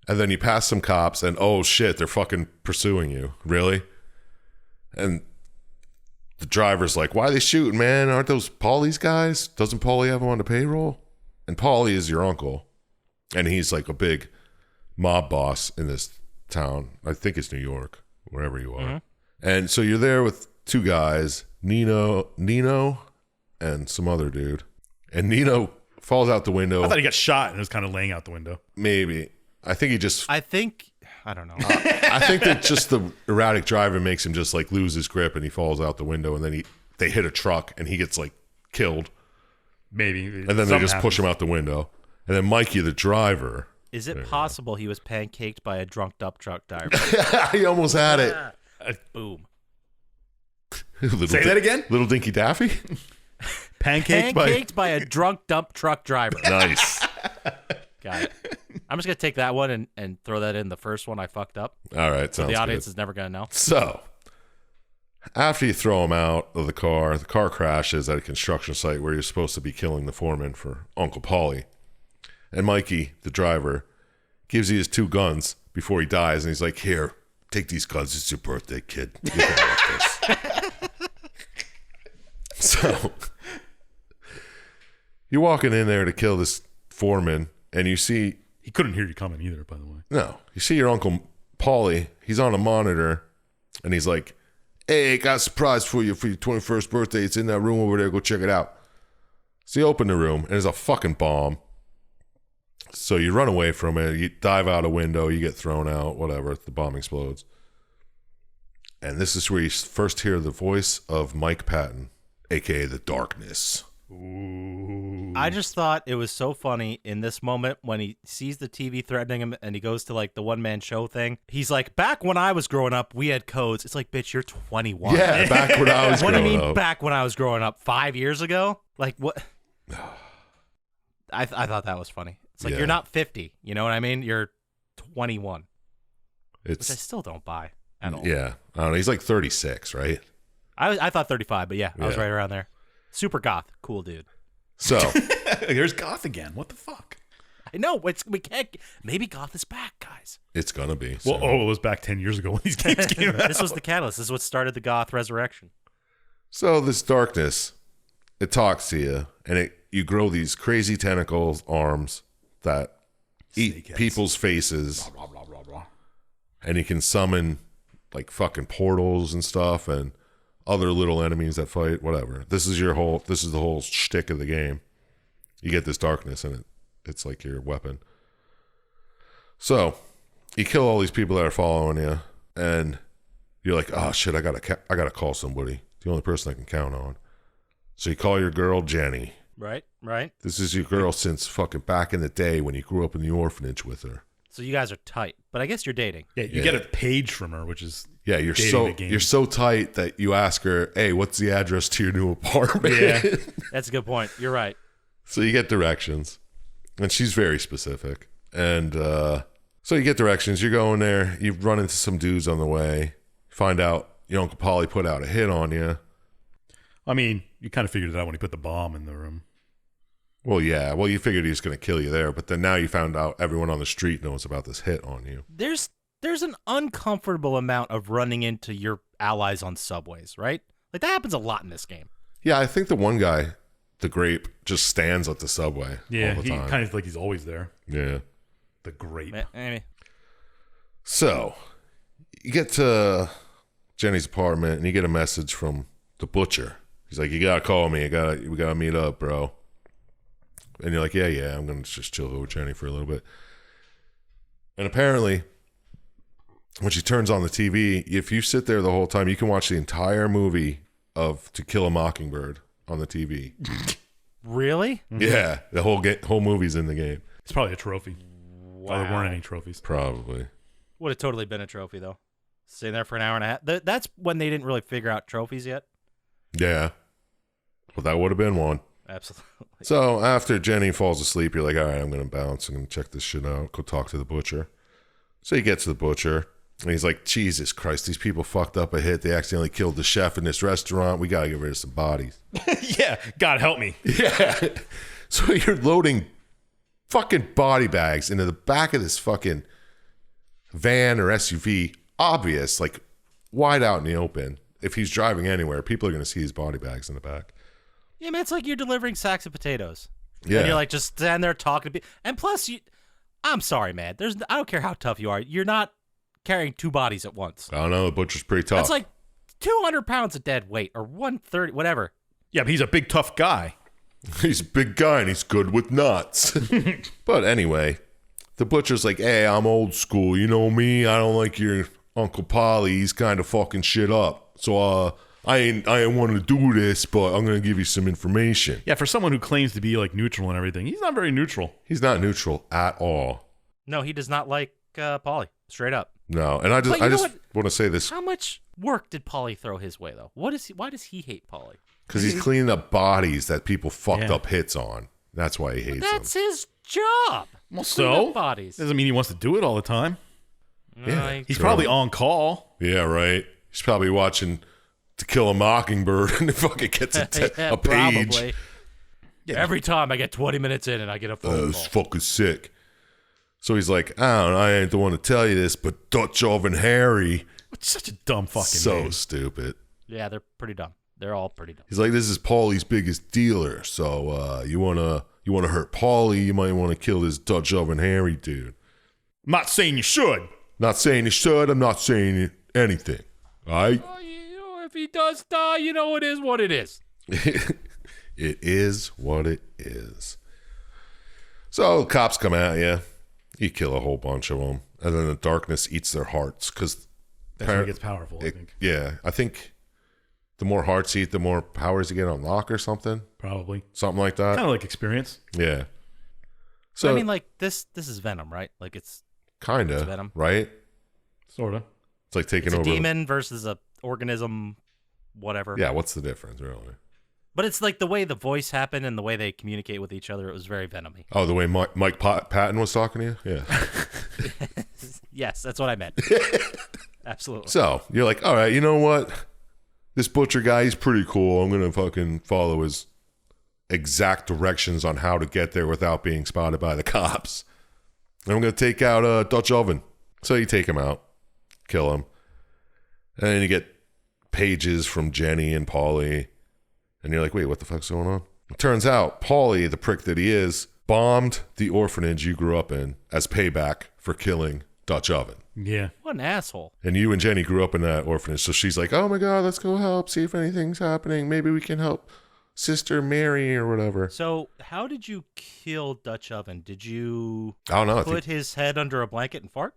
and then you pass some cops, and oh shit, they're fucking pursuing you. Really? And the driver's like, "Why are they shooting, man? Aren't those Paulie's guys? Doesn't Paulie have them on the payroll?" And Paulie is your uncle, and he's like a big mob boss in this town. I think it's New York, wherever you are. Mm-hmm. And so you're there with two guys, Nino, and some other dude. And Nino falls out the window. I thought he got shot and was kind of laying out the window. Maybe. I think he just. I don't know. I think that just the erratic driving makes him just like lose his grip and he falls out the window and then they hit a truck and he gets like killed. Maybe. And then they just push him out the window. And then Mikey, the driver. Is it possible he was pancaked by a drunk dump truck driver? He almost had it. Boom. Say that again? Little Dinky Daffy? Pancaked by a drunk dump truck driver. Nice. Got it. I'm just going to take that one and throw that in the first one I fucked up. All right. So Sounds the audience good. is never going to know. So, after you throw him out of the car crashes at a construction site where you're supposed to be killing the foreman for Uncle Paulie. And Mikey, the driver, gives you his 2 guns before he dies. And he's like, "Here, take these guns. It's your birthday, kid. You're going to like this." So, you're walking in there to kill this foreman. And you see... He couldn't hear you coming either, by the way. No. You see your Uncle Paulie. He's on a monitor. And he's like, "Hey, got a surprise for your 21st birthday. It's in that room over there. Go check it out." So you open the room, and there's a fucking bomb. So you run away from it. You dive out a window. You get thrown out. Whatever. The bomb explodes. And this is where you first hear the voice of Mike Patton, a.k.a. the Darkness. Ooh. I just thought it was so funny in this moment when he sees the TV threatening him and he goes to like the one-man show thing. He's like, "Back when I was growing up, we had codes." It's like, bitch, you're 21. Yeah, back when I was What do growing you mean up. back when I was growing up? 5 years ago? Like, what? I thought that was funny. It's like, Yeah. you're not 50. You know what I mean? You're 21. Which I It's still don't buy at all. yeah. I don't know. He's like 36, right? I thought 35, but yeah, I was Yeah. right around there. Super goth. Cool dude. So There's Goth again. What the fuck? I know. We can't. Maybe goth is back, guys. it's gonna be. Well, So. it was back 10 years ago when these games came out. This was the catalyst. This is what started the goth resurrection. So this darkness, it talks to you, and you grow these crazy tentacles arms that eat Snakeheads. people's faces, Blah, blah, blah, blah. and you can summon like fucking portals and stuff, and other little enemies that fight. Whatever. This is the whole shtick of the game. You get this darkness, and it's like your weapon. So you kill all these people that are following you, and you're like, "Oh shit, I gotta call somebody. The only person I can count on." So you call your girl Jenny. Right. This is your girl since fucking back in the day when you grew up in the orphanage with her. So you guys are tight, but I guess you're dating. Yeah, you Yeah. get a page from her, which is Yeah, you're dating the game. you're so tight that you ask her, "Hey, what's the address to your new apartment?" Yeah. That's a good point. You're right. So you get directions, and she's very specific. And so you get directions. You're going there. You run into some dudes on the way. Find out your Uncle Polly put out a hit on you. I mean, you kind of figured it out when he put the bomb in the room. Well, yeah. Well, you figured he was going to kill you there, but then now you found out everyone on the street knows about this hit on you. There's an uncomfortable amount of running into your allies on subways, right? Like that happens a lot in this game. Yeah, I think the one guy, the grape, just stands at the subway Yeah, all the he time. kind of like he's always there. Yeah. The grape. Maybe. So you get to Jenny's apartment and you get a message from the butcher. He's like, "You gotta call me. We gotta meet up, bro." And you're like, yeah, I'm gonna just chill with Jenny for a little bit. And apparently, when she turns on the TV, if you sit there the whole time, you can watch the entire movie of To Kill a Mockingbird on the TV. Really? Yeah, the whole movie's in the game. It's probably a trophy. Wow. There weren't any trophies. Probably. Would have totally been a trophy though. Sitting there for an hour and a half. That's when they didn't really figure out trophies yet. Yeah. Well, that would have been one. Absolutely. So after Jenny falls asleep, you're like, "All right, I'm going to bounce. I'm going to check this shit out. Go talk to the butcher." So you get to the butcher. And he's like, Jesus Christ, these people fucked up a hit. They accidentally killed the chef in this restaurant. We got to get rid of some bodies. Yeah, God help me. Yeah. So you're loading fucking body bags into the back of this fucking van or SUV. Obvious, like wide out in the open. If he's driving anywhere, people are going to see his body bags in the back. Yeah, man, it's like you're delivering sacks of potatoes. Yeah. And you're like just standing there talking to people. And plus, I'm sorry, man. I don't care how tough you are. You're not carrying 2 bodies at once. I don't know. The butcher's pretty tough. That's like 200 pounds of dead weight or 130, whatever. Yeah, but he's a big, tough guy. He's a big guy and he's good with nuts. But anyway, the butcher's like, hey, I'm old school. You know me? I don't like your Uncle Polly. He's kind of fucking shit up. So I ain't want to do this, but I'm going to give you some information. Yeah, for someone who claims to be like neutral and everything, he's not very neutral. He's not neutral at all. No, he does not like Polly. Straight up. No, and I just want to say this How much work did Polly throw his way, though? Why does he hate Polly? because he's cleaning up bodies that people fucked up hits on. That's why he hates them. That's his job. Well, Clean so up bodies. doesn't mean he wants to do it all the time. Yeah. He's probably on call. Yeah, right. He's probably watching To Kill a Mockingbird and it fucking gets a page. Probably. Yeah. Every time I get 20 minutes in and I get a phone It's call. fucking sick. So he's like, I ain't the one to tell you this, but Dutch Oven Harry. It's such a dumb fucking So name. stupid. Yeah, they're pretty dumb. They're all pretty dumb. He's like, this is Paulie's biggest dealer. So you wanna hurt Paulie, you might want to kill this Dutch Oven Harry dude. I'm not saying you should. Not saying you should, I'm not saying anything. All right? If he does die, it is what it is. It is what it is. So cops come at you. You kill a whole bunch of them. And then the darkness eats their hearts. Because That's when it gets powerful, I think. Yeah, I think the more hearts you eat, the more powers you get unlock or something. Probably. Something like that. Kind of like experience. Yeah. So I mean, like, this is Venom, right? Like, it's kind it's of, Venom. right? Sort of. It's like taking It's a over. demon versus a organism, whatever. Yeah, what's the difference, really? But it's like the way the voice happened and the way they communicate with each other. It was very Venom-y. Oh, the way Mike Patton was talking to you? Yeah. Yes, that's what I meant. Absolutely. So you're like, all right, you know what? This butcher guy, he's pretty cool. I'm going to fucking follow his exact directions on how to get there without being spotted by the cops. And I'm going to take out Dutch Oven. So you take him out, kill him. And then you get pages from Jenny and Paulie. And you're like, wait, what the fuck's going on? It turns out Paulie, the prick that he is, bombed the orphanage you grew up in as payback for killing Dutch Oven. Yeah. What an asshole. And you and Jenny grew up in that orphanage. So she's like, oh my God, let's go help, see if anything's happening. Maybe we can help Sister Mary or whatever. So how did you kill Dutch Oven? Did you I don't know. put his head under a blanket and fart?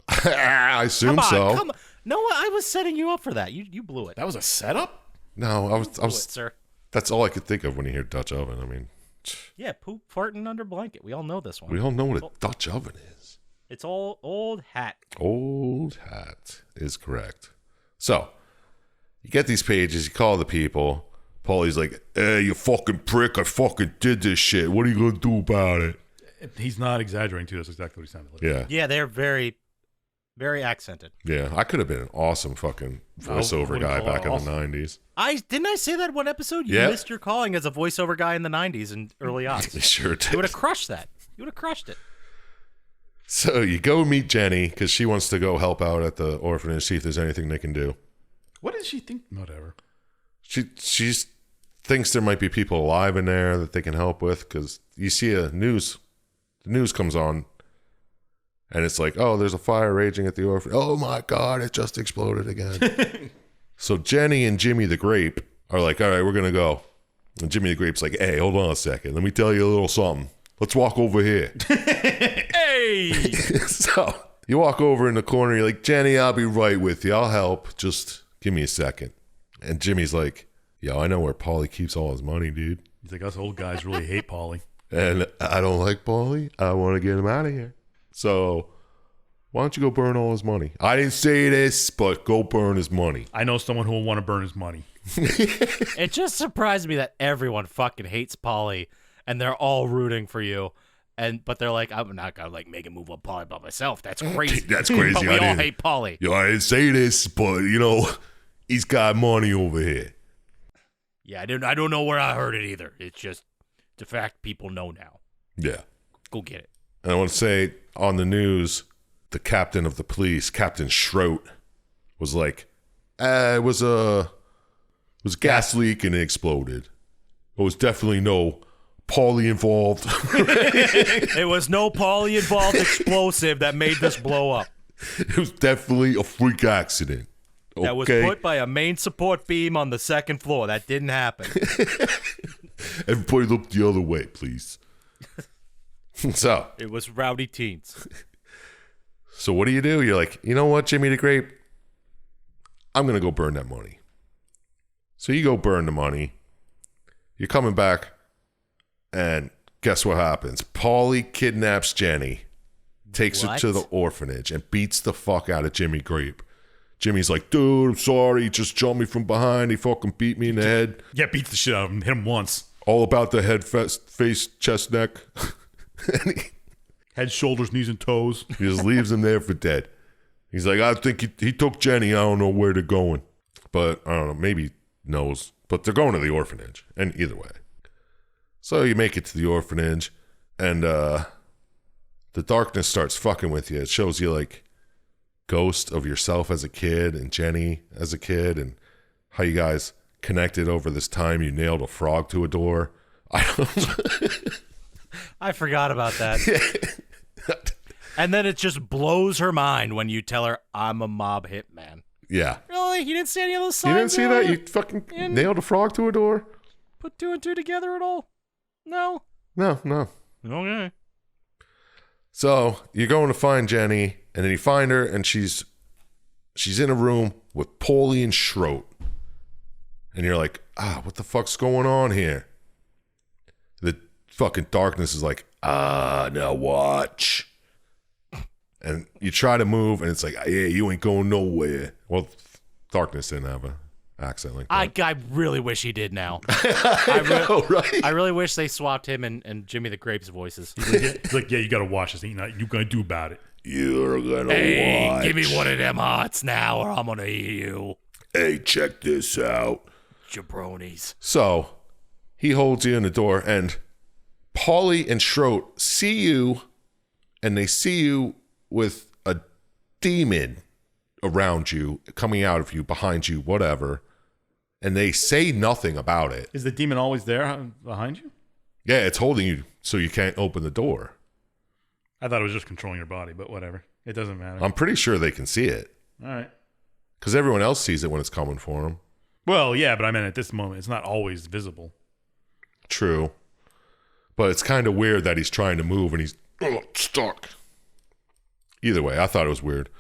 I assume Come on, so. come on. No, I was setting you up for that. You blew it. That was a setup? No, I Blew it, was. sir. That's all I could think of when you hear Dutch Oven. I mean, Yeah, poop farting under blanket. We all know this one. we all know what a Dutch oven is. It's all old hat. Old hat is correct. So you get these pages, you call the people. Paulie's like, hey, you fucking prick, I fucking did this shit. What are you going to do about it? He's not exaggerating, too. That's exactly what he sounded like. Yeah. Yeah, they're very, very accented. Yeah. I could have been an awesome fucking voiceover wouldn't guy call it back in awesome. the 90s. Didn't I say that one episode? You Yeah. missed your calling as a voiceover guy in the 90s and early You odds. sure You did. would have crushed that. You would have crushed it. So you go meet Jenny because she wants to go help out at the orphanage, see if there's anything they can do. What did she think? Whatever. She thinks there might be people alive in there that they can help with because you see the news comes on and it's like, oh, there's a fire raging at the orphanage. Oh my God, it just exploded again. So Jenny and Jimmy the Grape are like, all right, we're going to go. And Jimmy the Grape's like, hey, hold on a second. Let me tell you a little something. Let's walk over here. Hey! So you walk over in the corner. You're like, Jenny, I'll be right with you. I'll help. Just give me a second. And Jimmy's like, yo, I know where Paulie keeps all his money, dude. He's like, us old guys really hate Paulie. And I don't like Paulie. I want to get him out of here. So why don't you go burn all his money? I didn't say this, but go burn his money. I know someone who will want to burn his money. It just surprised me that everyone fucking hates Polly and they're all rooting for you. But they're like, I'm not gonna like make a move on Polly by myself. That's crazy. That's crazy. But we all hate Polly. Yo, I didn't say this, but he's got money over here. Yeah, I don't know where I heard it either. It's just the fact people know now. Yeah. Go get it. And I want to say on the news, the captain of the police, Captain Schroet, was like, it was a gas leak and it exploded. There was definitely no Paulie involved. It was no Paulie involved explosive that made this blow up. It was definitely a freak accident. Okay? That was put by a main support beam on the second floor. That didn't happen. Everybody look the other way, please. So It was rowdy teens. So what do? You're like, you know what, Jimmy the Grape? I'm going to go burn that money. So you go burn the money. You're coming back, and guess what happens? Paulie kidnaps Jenny, takes her to the orphanage, and beats the fuck out of Jimmy Grape. Jimmy's like, dude, I'm sorry. He just jumped me from behind. He fucking beat me in the head. Yeah, beats the shit out of him. Hit him once. All about the head, face, chest, neck. And Head, shoulders, knees, and toes. he just leaves him there for dead. He's like, I think he took Jenny. I don't know where they're going. But, I don't know, maybe he knows. But they're going to the orphanage. And either way. So you make it to the orphanage. And the darkness starts fucking with you. It shows you, like, ghost of yourself as a kid and Jenny as a kid. And how you guys connected over this time you nailed a frog to a door. I forgot about that. And then it just blows her mind when you tell her, I'm a mob hitman. Yeah. Really? You didn't see any of those signs? You didn't see that? You fucking nailed a frog to a door? Put 2 and 2 together at all? No? No. Okay. So you're going to find Jenny, and then you find her, and she's in a room with Paulie and Schroet. And you're like, what the fuck's going on here? The fucking darkness is like, now watch. And you try to move, and it's like, yeah, you ain't going nowhere. Well, darkness didn't have an accent like that. I really wish he did now. Right? I really wish they swapped him and Jimmy the Grape's voices. It's like, yeah, you got to watch this. Ain't nothing you going to do about it. You're gonna watch. Give me one of them hearts now, or I'm gonna eat you. Hey, check this out. Jabronis. So he holds you in the door, and Paulie and Schroet see you, and they see you with a demon around you, coming out of you, behind you, whatever, and they say nothing about it. Is the demon always there behind you? Yeah, it's holding you so you can't open the door. I thought it was just controlling your body, but whatever. It doesn't matter. I'm pretty sure they can see it. All right. Because everyone else sees it when it's coming for them. Well, yeah, but I meant at this moment, it's not always visible. True. But it's kind of weird that he's trying to move and he's stuck. Either way, I thought it was weird.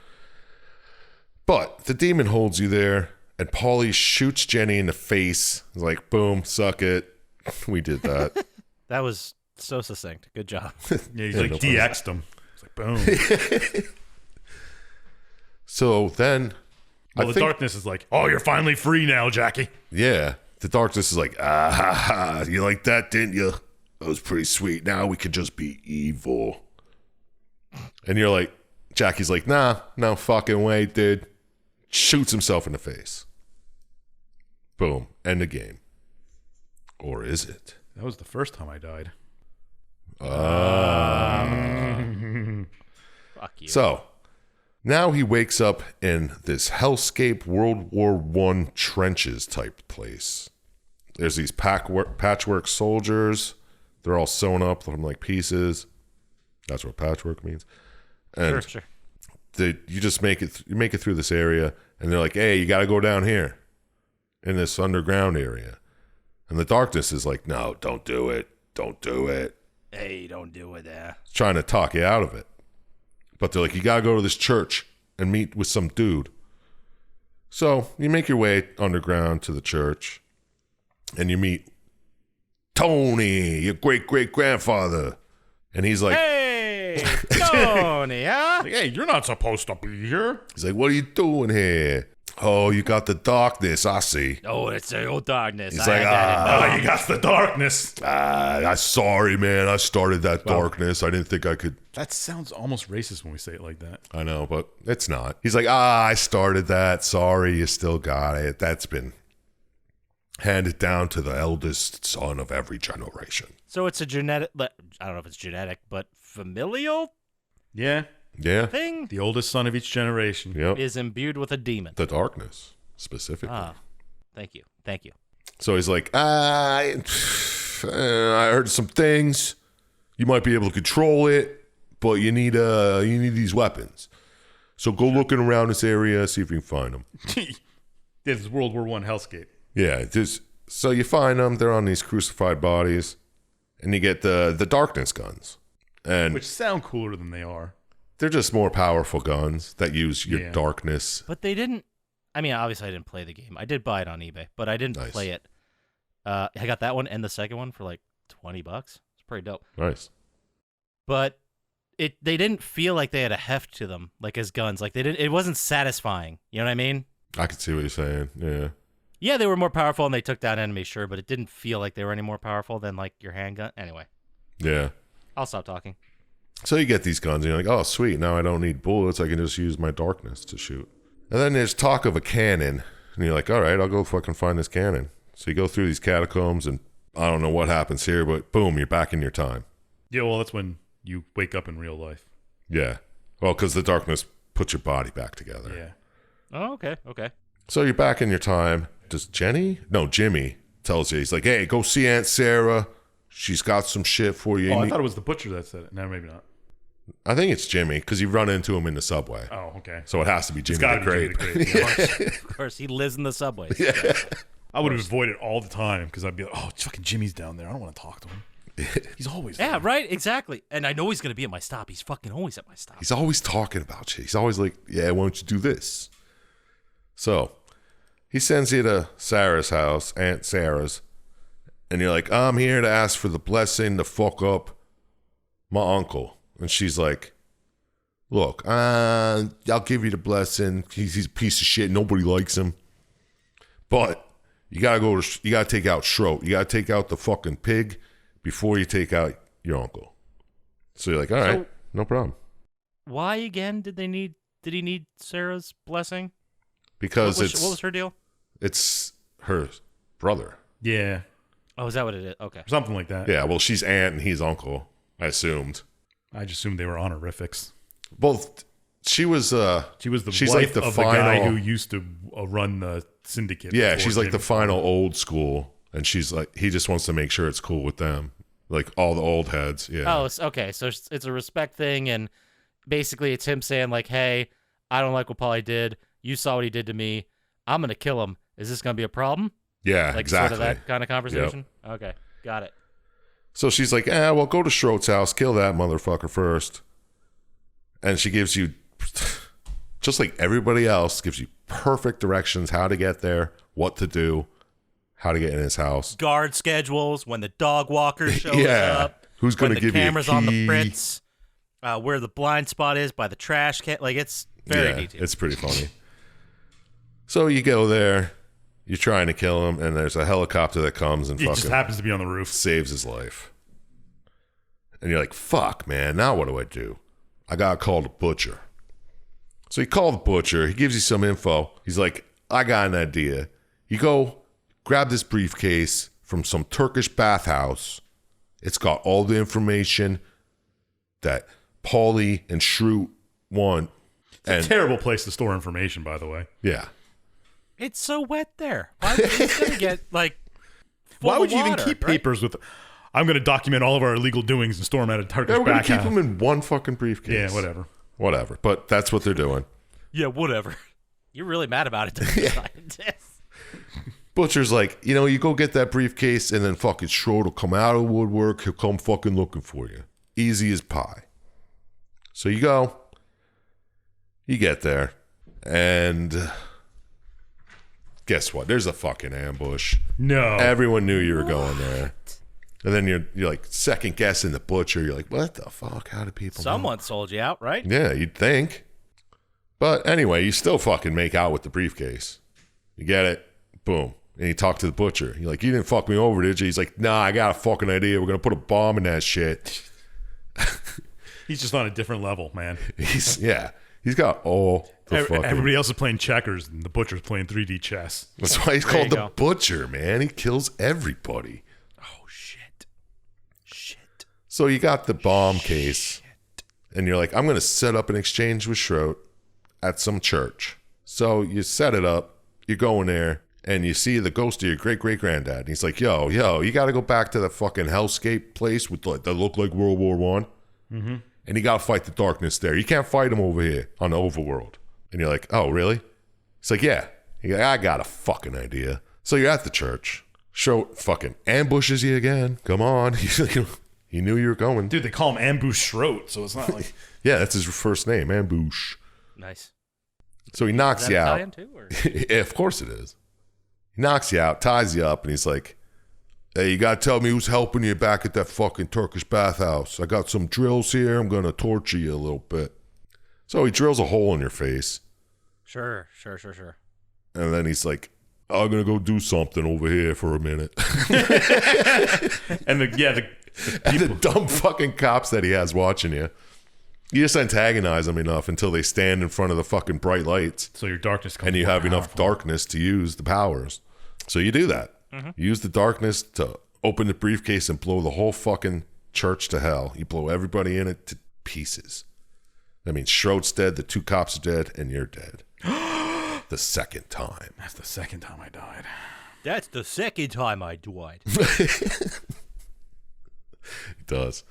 But the demon holds you there, and Paulie shoots Jenny in the face. He's like, boom, suck it. We did that. That was so succinct. Good job. Yeah, he's Yeah, like no DX'd him. It's like, boom. So then... Well, the darkness is like, oh, you're finally free now, Jackie. Yeah. The darkness is like, you like that, didn't you? That was pretty sweet. Now we can just be evil. And you're like, Jackie's like, nah, no fucking way, dude. Shoots himself in the face. Boom. End the game. Or is it? That was the first time I died. Fuck you. So, now he wakes up in this hellscape World War I trenches type place. There's these patchwork soldiers. They're all sewn up from like pieces. That's what patchwork means. And Sure. you just make it through this area, and they're like, hey, you got to go down here in this underground area. And the darkness is like, no, don't do it. Don't do it. Hey, don't do it there. It's trying to talk you out of it. But they're like, you got to go to this church and meet with some dude. So you make your way underground to the church, and you meet Tony, your great-great-grandfather. And he's like, Hey, Tony, huh? Like, hey, you're not supposed to be here. he's like, what are you doing here? Oh, you got the darkness, I see. Oh, it's the old darkness. He's like, You got the darkness. I'm sorry, man. I started that darkness. I didn't think I could. That sounds almost racist when we say it like that. I know, but it's not. He's like, I started that. Sorry, you still got it. That's been handed down to the eldest son of every generation. So it's a genetic, I don't know if it's genetic, but familial Yeah. thing The oldest son of each generation. Yep. is imbued with a demon. The darkness, specifically. Ah, thank you. So he's like, I heard some things. You might be able to control it, but you need these weapons. So go looking around this area, see if you can find them. This is World War I hellscape. Yeah, so you find them. They're on these crucified bodies, and you get the darkness guns, and Which sound cooler than they are. they're just more powerful guns that use your darkness. But they didn't. I mean, obviously, I didn't play the game. I did buy it on eBay, but I didn't Nice. play it. I got that one and the second one for like $20. It's pretty dope. Nice. But they didn't feel like they had a heft to them, like as guns. Like they didn't. It wasn't satisfying. You know what I mean? I can see what you're saying. Yeah. Yeah, they were more powerful and they took down enemies, sure, but it didn't feel like they were any more powerful than like your handgun. Anyway, Yeah. I'll stop talking. So you get these guns, and you're like, oh, sweet. Now I don't need bullets. I can just use my darkness to shoot. And then there's talk of a cannon. And you're like, all right, I'll go fucking find this cannon. So you go through these catacombs, and I don't know what happens here, but boom, you're back in your time. Yeah, well, that's when you wake up in real life. Yeah. Well, because the darkness puts your body back together. Yeah. Oh, okay. So you're back in your time. Does Jenny? No, Jimmy tells you. He's like, hey, go see Aunt Sarah. She's got some shit for you. Oh, I thought it was the butcher that said it. No, maybe not. I think it's Jimmy, because you run into him in the subway. Oh, okay. So it has to be Jimmy Gotta the be Grape. Jimmy the Grape, yeah. Of course, he lives in the subways. I would have avoided all the time because I'd be like, oh, fucking Jimmy's down there. I don't want to talk to him. He's always there. Yeah, right, exactly. And I know he's going to be at my stop. He's fucking always at my stop. He's always talking about you. He's always like, yeah, why don't you do this? So he sends you to Sarah's house, Aunt Sarah's, and you're like, I'm here to ask for the blessing to fuck up my uncle. And she's like, look, I'll give you the blessing. He's a piece of shit. Nobody likes him. But you gotta take out Schroet. You gotta take out the fucking pig before you take out your uncle. So you're like, all right, no problem. Why again did he need Sarah's blessing? Because what was her deal? it's her brother. Yeah. Oh, is that what it is? Okay. Something like that. Yeah, well, she's aunt and he's uncle, I assumed. I just assumed they were honorifics. Both. She's the she's wife like the of final the guy who used to run the syndicate. Yeah, before she's like the Jimmy. final old school, and she's like, he just wants to make sure it's cool with them, like all the old heads. Yeah. Oh, okay. So it's a respect thing, and basically it's him saying like, "Hey, I don't like what Polly did. You saw what he did to me. I'm gonna kill him. Is this gonna be a problem?" Yeah, Like exactly. sort of that kind of conversation. Okay, got it. So she's like, well, go to Schroet's house, kill that motherfucker first. And she gives you, just like everybody else, gives you perfect directions how to get there, what to do, how to get in his house. Guard schedules, when the dog walker shows Yeah. up, Who's going to when the give you a camera's on the key. fritz, where the blind spot is by the trash can. Like it's very detailed. It's pretty funny. So you go there, you're trying to kill him, and there's a helicopter that comes and He just fucking happens to be on the roof. saves his life. And you're like, fuck, man, now what do I do? I gotta call the butcher. So you call the butcher, he gives you some info. He's like, I got an idea. You go grab this briefcase from some Turkish bathhouse. It's got all the information that Paulie and Schroet want. It's a terrible place to store information, by the way. Yeah. It's so wet there. Why would you gonna get like? full Why of would you even water, keep right? papers with? I'm going to document all of our illegal doings and store them at a Turkish Yeah, we're gonna back keep house. them in one fucking briefcase. Yeah, whatever. Whatever. But that's what they're doing. Yeah, whatever. You're really mad about it, Syintist. Butcher's like, you go get that briefcase and then fucking Schroet will come out of the woodwork. He'll come fucking looking for you. Easy as pie. So you go. You get there. And guess what? There's a fucking ambush. No. Everyone knew you were going there. And then you're like second guessing the butcher. You're like, what the fuck? How do people know? Someone sold you out, right? Yeah, you'd think. But anyway, you still fucking make out with the briefcase. You get it? Boom. And you talk to the butcher. You're like, you didn't fuck me over, did you? He's like, nah, I got a fucking idea. We're going to put a bomb in that shit. He's just on a different level, man. He's got all the fucking... Everybody else is playing checkers, and the butcher's playing 3D chess. That's why he's called the butcher, man. He kills everybody. Oh, shit. So you got the bomb case, and you're like, I'm going to set up an exchange with Schroet at some church. So you set it up, you go in there, and you see the ghost of your great-great-granddad. And he's like, yo, you got to go back to the fucking hellscape place with that looked like World War I. Mm-hmm. And you got to fight the darkness there. You can't fight him over here on the overworld. And you're like, oh, really? It's like, yeah. You're like, I got a fucking idea. So you're at the church. Schroet fucking ambushes you again. Come on. He knew you were going. Dude, they call him Ambush Schroet, so it's not like... Yeah, that's his first name, Ambush. Nice. So he knocks you out. Italian too, or? Yeah, of course it is. He knocks you out, ties you up, and he's like, hey, you got to tell me who's helping you back at that fucking Turkish bathhouse. I got some drills here. I'm going to torture you a little bit. So he drills a hole in your face. Sure. And then he's like, I'm going to go do something over here for a minute. And the dumb fucking cops that he has watching you. You just antagonize them enough until they stand in front of the fucking bright lights. So your darkness comes and you have enough darkness to use the powers. So you do that. Mm-hmm. You use the darkness to open the briefcase and blow the whole fucking church to hell. You blow everybody in it to pieces. That means Schroet's dead, the two cops are dead, and you're dead. The second time. That's the second time I died. That's the second time I died. It does.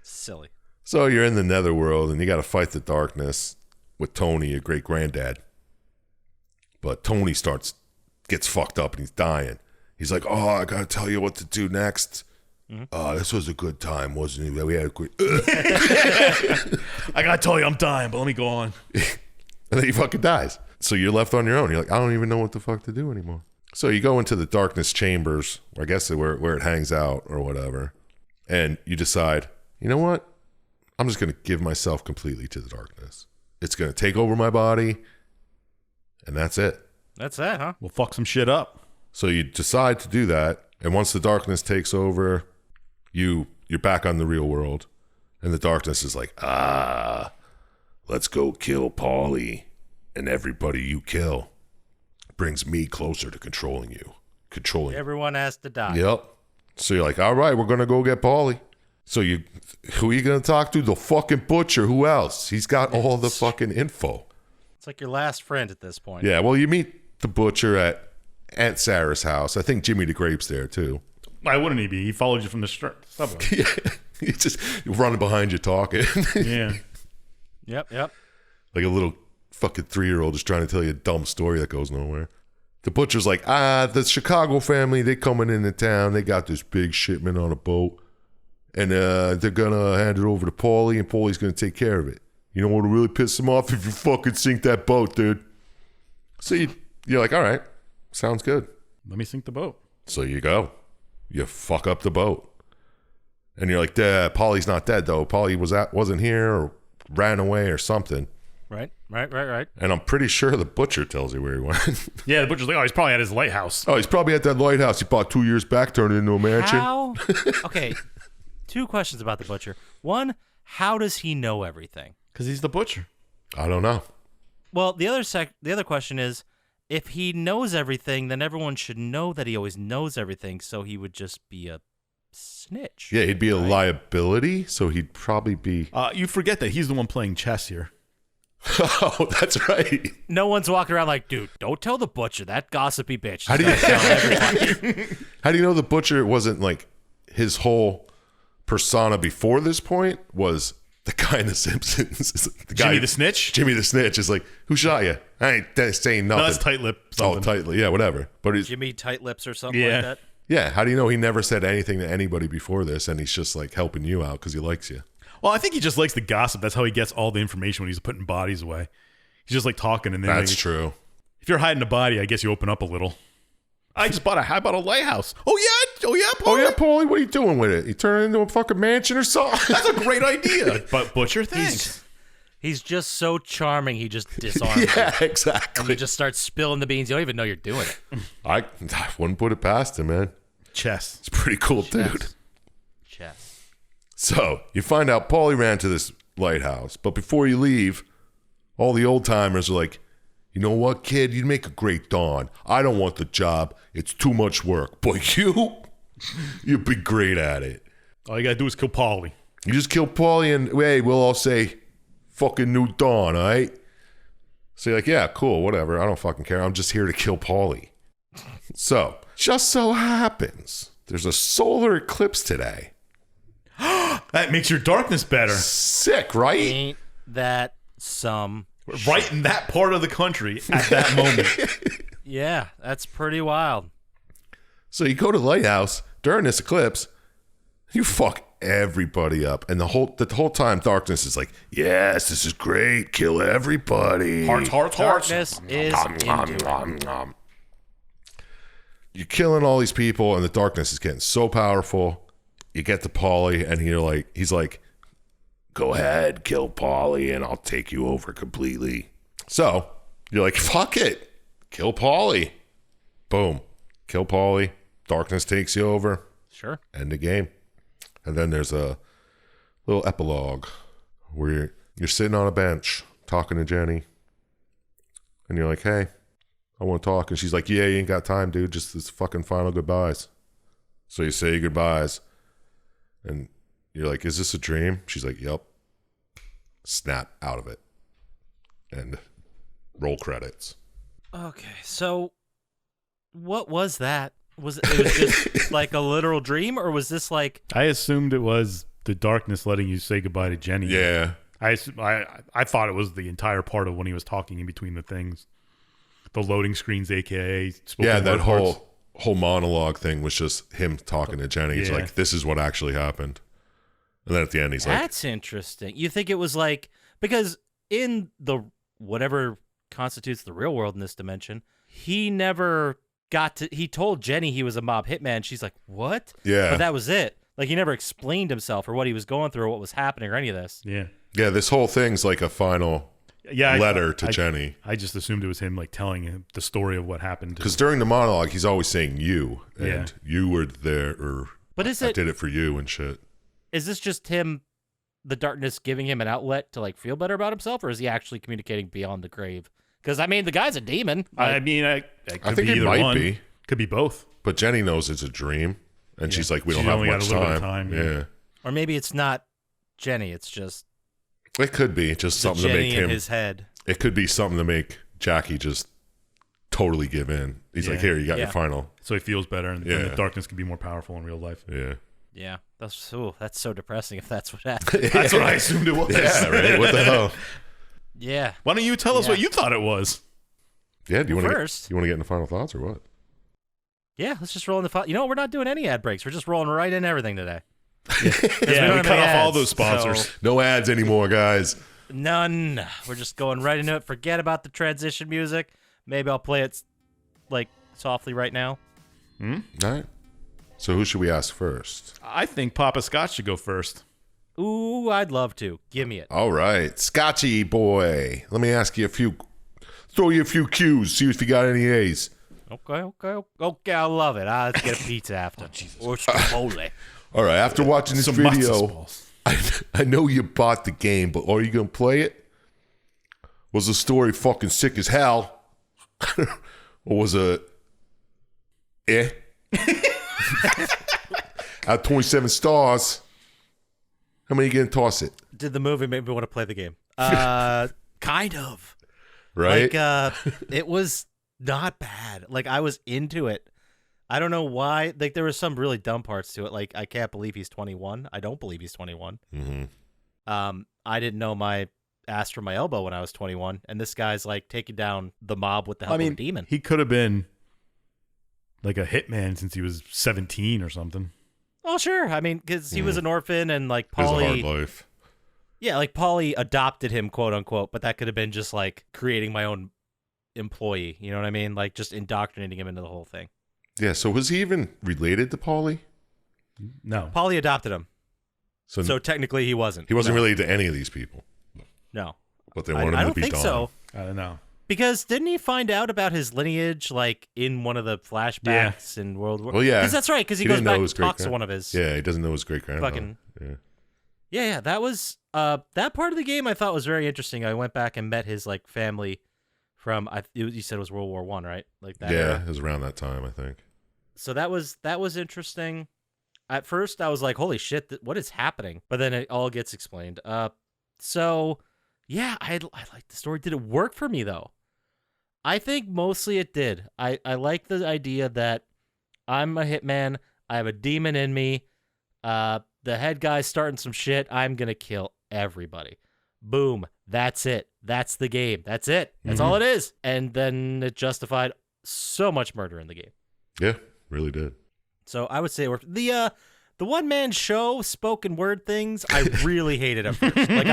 Silly. So you're in the netherworld, and you got to fight the darkness with Tony, your great-granddad. But Tony gets fucked up, and he's dying. He's like, oh, I got to tell you what to do next. Mm-hmm. This was a good time, wasn't it? We had a great... I got to tell you I'm dying, but let me go on. And then he fucking dies. So you're left on your own. You're like, I don't even know what the fuck to do anymore. So you go into the darkness chambers, I guess where it hangs out or whatever, and you decide, you know what? I'm just going to give myself completely to the darkness. It's going to take over my body, and that's it. That's that, huh? We'll fuck some shit up. So you decide to do that, and once the darkness takes over, you're back on the real world, and the darkness is like, let's go kill Paulie, and everybody you kill brings me closer to controlling you. Everyone has to die. Yep. So you're like, all right, we're going to go get Paulie. So who are you going to talk to? The fucking butcher. Who else? He's got all the fucking info. It's like your last friend at this point. Yeah, well, you meet the butcher at Aunt Sarah's house. I think Jimmy the Grape's there, too. Why wouldn't he be? He followed you from the subway. Yeah, he's just running behind you talking. Yeah. Yep. Like a little fucking 3-year-old just trying to tell you a dumb story that goes nowhere. The butcher's like, the Chicago family, they coming into town. They got this big shipment on a boat. And they're going to hand it over to Paulie, and Paulie's going to take care of it. You know what will really piss him off? If you fucking sink that boat, dude. So you're like, all right, sounds good. Let me sink the boat. So you go. You fuck up the boat. And you're like, Paulie's not dead, though. Paulie wasn't here or ran away or something. Right. And I'm pretty sure the butcher tells you where he went. Yeah, the butcher's like, oh, he's probably at his lighthouse. Oh, he's probably at that lighthouse he bought 2 years back, turned it into a mansion. How? Okay. 2 questions about the butcher. One, how does he know everything? Because he's the butcher. I don't know. Well, the other question is, if he knows everything, then everyone should know that he always knows everything, so he would just be a snitch. Yeah, he'd be a liability, so he'd probably be... You forget that he's the one playing chess here. Oh, that's right. No one's walking around like, dude, don't tell the butcher, that gossipy bitch. How do you know the butcher wasn't like his whole persona before this point was the guy in The Simpsons? Jimmy the Snitch? Jimmy the Snitch is like, who shot you? I ain't saying nothing. No, that's Tight Lip. Oh, Tight Lip. Yeah, whatever. But he's, Jimmy Tight Lips or something like that? Yeah, how do you know he never said anything to anybody before this and he's just like helping you out because he likes you? Well, I think he just likes the gossip. That's how he gets all the information when he's putting bodies away. He's just like talking, and then that's true. If you're hiding a body, I guess you open up a little. I bought a lighthouse. Oh yeah, Paulie, what are you doing with it? You turn it into a fucking mansion or something? That's a great idea. But butcher, thanks. He's just so charming. He just disarms Yeah, you. exactly. And you just start spilling the beans. You don't even know you're doing it. I wouldn't put it past him, man. Chess. It's a pretty cool dude. Chess. So you find out Paulie ran to this lighthouse, but before you leave, all the old timers are like, you know what, kid? You'd make a great Don. I don't want the job. It's too much work. But you'd be great at it. All you gotta do is kill Paulie. You just kill Paulie and, hey, we'll all say, fucking new Dawn, all right? So you're like, yeah, cool, whatever. I don't fucking care. I'm just here to kill Paulie. So, just so happens, there's a solar eclipse today. That makes your darkness better. Sick, right? Ain't that some... Right in that part of the country at that moment. Yeah, that's pretty wild. So you go to the lighthouse during this eclipse, you fuck everybody up. And the whole time, darkness is like, yes, this is great. Kill everybody. Hearts. Darkness is into it. You're killing all these people, and the darkness is getting so powerful. You get to Paulie, and he's like, go ahead, kill Paulie, and I'll take you over completely. So you're like, fuck it. Kill Paulie. Boom. Kill Paulie. Darkness takes you over. Sure. End the game. And then there's a little epilogue where you're sitting on a bench talking to Jenny. And you're like, hey, I want to talk. And she's like, yeah, you ain't got time, dude. Just this fucking final goodbyes. So you say your goodbyes. And you're like, is this a dream? She's like, yep. Snap out of it. And roll credits. Okay, so what was that? Was it was just like a literal dream, or was this like... I assumed it was the darkness letting you say goodbye to Jenny. Yeah. I thought it was the entire part of when he was talking in between the things. The loading screens, a.k.a. spoken Yeah, that word parts. whole monologue thing was just him talking to Jenny. He's Yeah. like, this is what actually happened. And then at the end, he's like, That's interesting. You think it was like... Because in the whatever constitutes the real world in this dimension, he never got to... He told Jenny he was a mob hitman. She's like, what? yeah. But that was it. Like, he never explained himself or what he was going through or what was happening or any of this. Yeah. Yeah, this whole thing's like a final letter to Jenny. I just assumed it was him like telling him the story of what happened. Because during the monologue, he's always saying you. And Yeah. you were there, or But is I it... did it for you and shit. Is this just him, the darkness, giving him an outlet to like feel better about himself, or is he actually communicating beyond the grave? Because I mean, the guy's a demon. I mean, it could I think be it either might one. be. Could be both. But Jenny knows it's a dream. And Yeah. she's like, we She's don't have only got much a little bit of time. time, yeah. Or maybe it's not Jenny. It's just It could be just something to Jenny make in him. his head. It could be something to make Jackie just totally give in. He's like, Yeah. here, you got Yeah. your final. So he feels better, and then Yeah. the darkness can be more powerful in real life. Yeah. Yeah, that's so depressing if that's what happened. That's what I assumed it was. Yeah, right? What the hell? Yeah. Why don't you tell us Yeah. what you thought it was? Yeah, do you want to First, get into final thoughts or what? yeah, let's just roll in the file. You know what? We're not doing any ad breaks. We're just rolling right in everything today. Yeah, don't we have cut any off all ads, those sponsors. so- No ads anymore, guys. None. We're just going right into it. Forget about the transition music. Maybe I'll play it like softly right now. All right. So who should we ask first? I think Poppascotch should go first. Ooh, I'd love to. Give me it. All right. Scotchy boy. Let me ask you throw you a few cues, see if you got any A's. Okay, I love it. Let's get a pizza after. Or Chipotle. All right. After watching this Some matzo video, balls. I know you bought the game, but are you going to play it? Was the story fucking sick as hell? Or was it Out of 27 stars, how many you going to toss it? Did the movie make me want to play the game? Kind of. Right? Like, it was not bad. Like, I was into it. I don't know why. Like, there were some really dumb parts to it. Like, I can't believe he's 21. I don't believe he's 21. Mm-hmm. I didn't know my ass from my elbow when I was 21, and this guy's like taking down the mob with the help of a demon. He could have been like a hitman since he was 17 or something. Oh, sure. I mean, because he was an orphan, and like It was a hard Paulie, life. yeah, like Paulie adopted him, quote unquote. But that could have been just like creating my own employee. You know what I mean? Like just indoctrinating him into the whole thing. Yeah, so was he even related to Paulie? No. Paulie adopted him, So so technically he wasn't. he wasn't No. related to any of these people. No, But they want him I to don't be think Don. so. I don't know. Because didn't he find out about his lineage like in one of the flashbacks in World War? Well, yeah. Because that's right. Because he He goes didn't know back his and talks to great-grand- one of his. Yeah, he doesn't know his great grandfather. Fucking- Yeah. Yeah. That was that part of the game I thought was very interesting. I went back and met his like family from you said it was World War I, right? Like that. Yeah, era. it was around that time, I think. So that was interesting. At first, I was like, "Holy shit, what is happening?" But then it all gets explained. So yeah, I like the story. Did it work for me though? I think mostly it did. I like the idea that I'm a hitman. I have a demon in me. The head guy's starting some shit. I'm gonna kill everybody. Boom. That's it. That's the game. That's it. That's all it is. And then it justified so much murder in the game. Yeah, really did. So I would say it worked. The one man show spoken word things I really hated at first. Like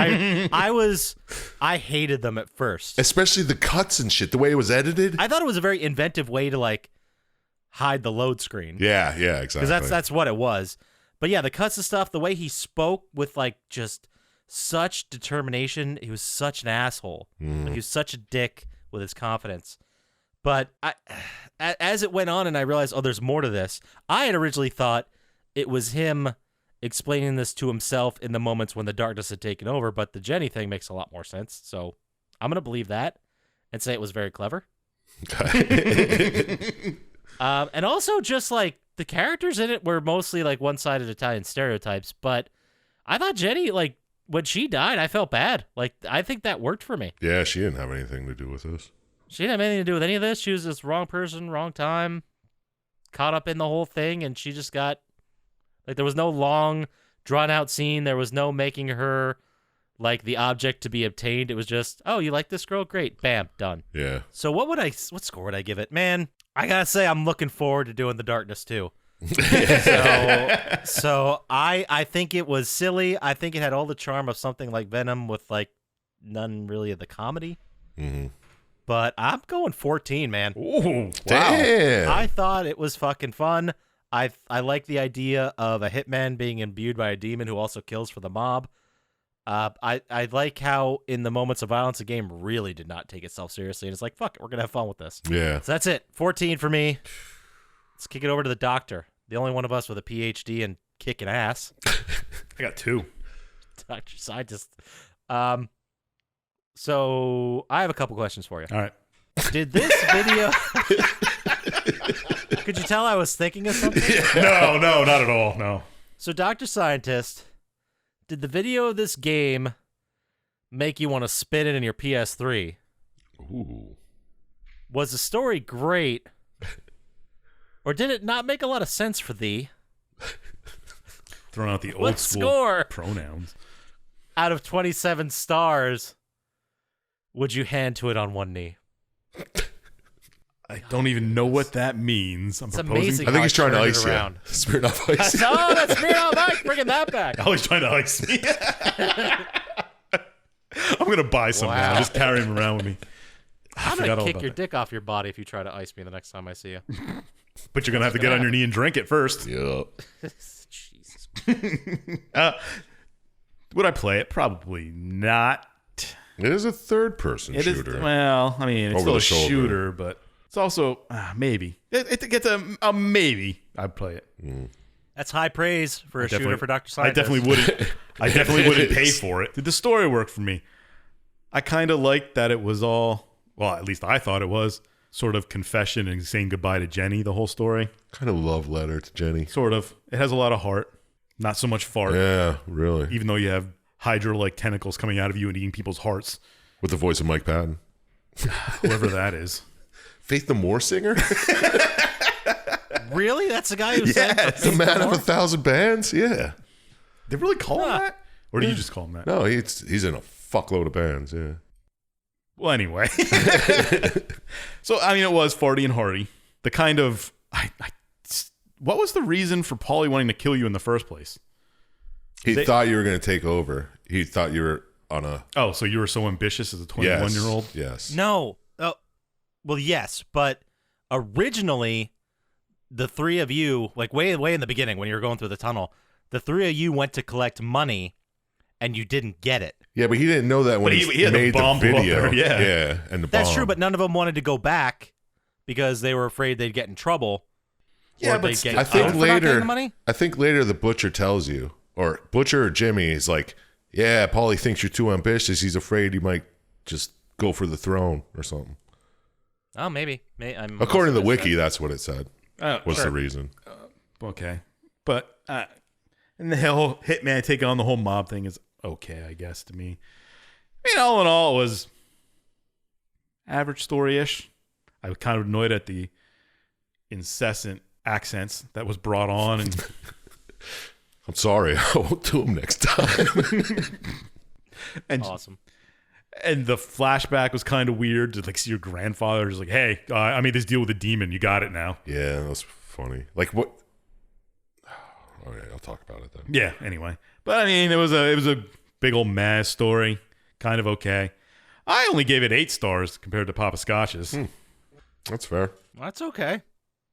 I hated them at first. Especially the cuts and shit, the way it was edited. I thought it was a very inventive way to like hide the load screen. Yeah, exactly. Because that's what it was. But yeah, the cuts and stuff, the way he spoke with like just such determination, he was such an asshole. Like, he was such a dick with his confidence. But as it went on and I realized, oh, there's more to this, I had originally thought it was him explaining this to himself in the moments when the darkness had taken over, but the Jenny thing makes a lot more sense. So I'm going to believe that and say it was very clever. And also just like the characters in it were mostly like one-sided Italian stereotypes, but I thought Jenny, like when she died, I felt bad. Like I think that worked for me. Yeah, she didn't have anything to do with this. She didn't have anything to do with any of this. She was just wrong person, wrong time, caught up in the whole thing, and she just got like there was no long drawn out scene. There was no making her like the object to be obtained. It was just, oh, you like this girl? Great. Bam, done. Yeah. So what score would I give it? Man, I gotta say I'm looking forward to doing The Darkness too. So I think it was silly. I think it had all the charm of something like Venom with like none really of the comedy. Mm-hmm. But I'm going 14, man. Ooh, Damn. I thought it was fucking fun. I like the idea of a hitman being imbued by a demon who also kills for the mob. I like how in the moments of violence, the game really did not take itself seriously. And it's like, fuck it, we're going to have fun with this. Yeah. So that's it. 14 for me. Let's kick it over to the doctor. The only one of us with a PhD and kicking ass. I got 2. Dr. Syintist. So I have a couple questions for you. All right. Did this video... Could you tell I was thinking of something? No, not at all. No. So, Dr. Syintist, did the video of this game make you want to spin it in your PS3? Ooh. Was the story great? Or did it not make a lot of sense for thee? Throwing out the old What school score pronouns. out of 27 stars would you hand to it on one knee? I don't even know what that means. I'm It's proposing. amazing. I think he's trying to Turned it ice you. around. Smirnoff ice. No, that's me out back. Bringing that back. Oh, he's trying to ice me. I'm going to buy some now. Wow. Just carry him around with me. I I'm forgot going to all kick about your that. dick off your body if you try to ice me the next time I see you. But you're going to have to get on your knee and drink it first. Yep. Jesus. Would I play it? Probably not. It is a third-person It is. shooter. Well, I mean, it's Over still the a shoulder. shooter, but it's also maybe. It gets a maybe. I'd play it. That's high praise for a shooter Definitely- for Dr. Syintist. I definitely wouldn't. I definitely wouldn't pay for it. Did the story work for me? I kind of liked that it was all. Well, at least I thought it was sort of confession and saying goodbye to Jenny. The whole story, Kind of love letter to Jenny. sort of. It has a lot of heart, not so much fart. Yeah, really. Even though you have Hydra-like tentacles coming out of you and eating people's hearts, With the voice of Mike Patton. whoever that is. Faith the Moore singer? Really? That's the guy who said The man of 1,000 bands? Yeah. They really call him that, or do you just call him that? No, he's in a fuckload of bands, yeah. Well, anyway. So, I mean, it was farty and hearty. The kind of... what was the reason for Paulie wanting to kill you in the first place? He thought you were going to take over. He thought you were on a... Oh, so you were so ambitious as a Yes. 21-year-old? Yes. No. Oh, well, yes, but originally, the three of you, like way in the beginning when you were going through the tunnel, the three of you went to collect money, and you didn't get it. Yeah, but he didn't know that when But he had the made bomb the blow up video. there, yeah. Yeah, and the That's bomb. true, but none of them wanted to go back because they were afraid they'd get in trouble. Yeah, or but they'd get I think fined for not getting later, the money. I think later the butcher tells you, or Butcher or Jimmy is like, yeah, Paulie thinks you're too ambitious. He's afraid you might just go for the throne or something. Oh, maybe. According to the wiki, that's what it said. Was the reason. Okay. But and the whole hitman taking on the whole mob thing is okay, I guess, to me. I mean, all in all, it was average story-ish. I was kind of annoyed at the incessant accents that was brought on. And I'm sorry. I won't do them next time. and Awesome. And the flashback was kind of weird to like see your grandfather just like, hey, I made this deal with a demon. You got it now. Yeah, that was funny. Like what? Okay, I'll talk about it then. Yeah. Anyway, but I mean, it was a big old mess story. Kind of okay. I only gave it 8 stars compared to Poppascotch's. That's fair. That's okay.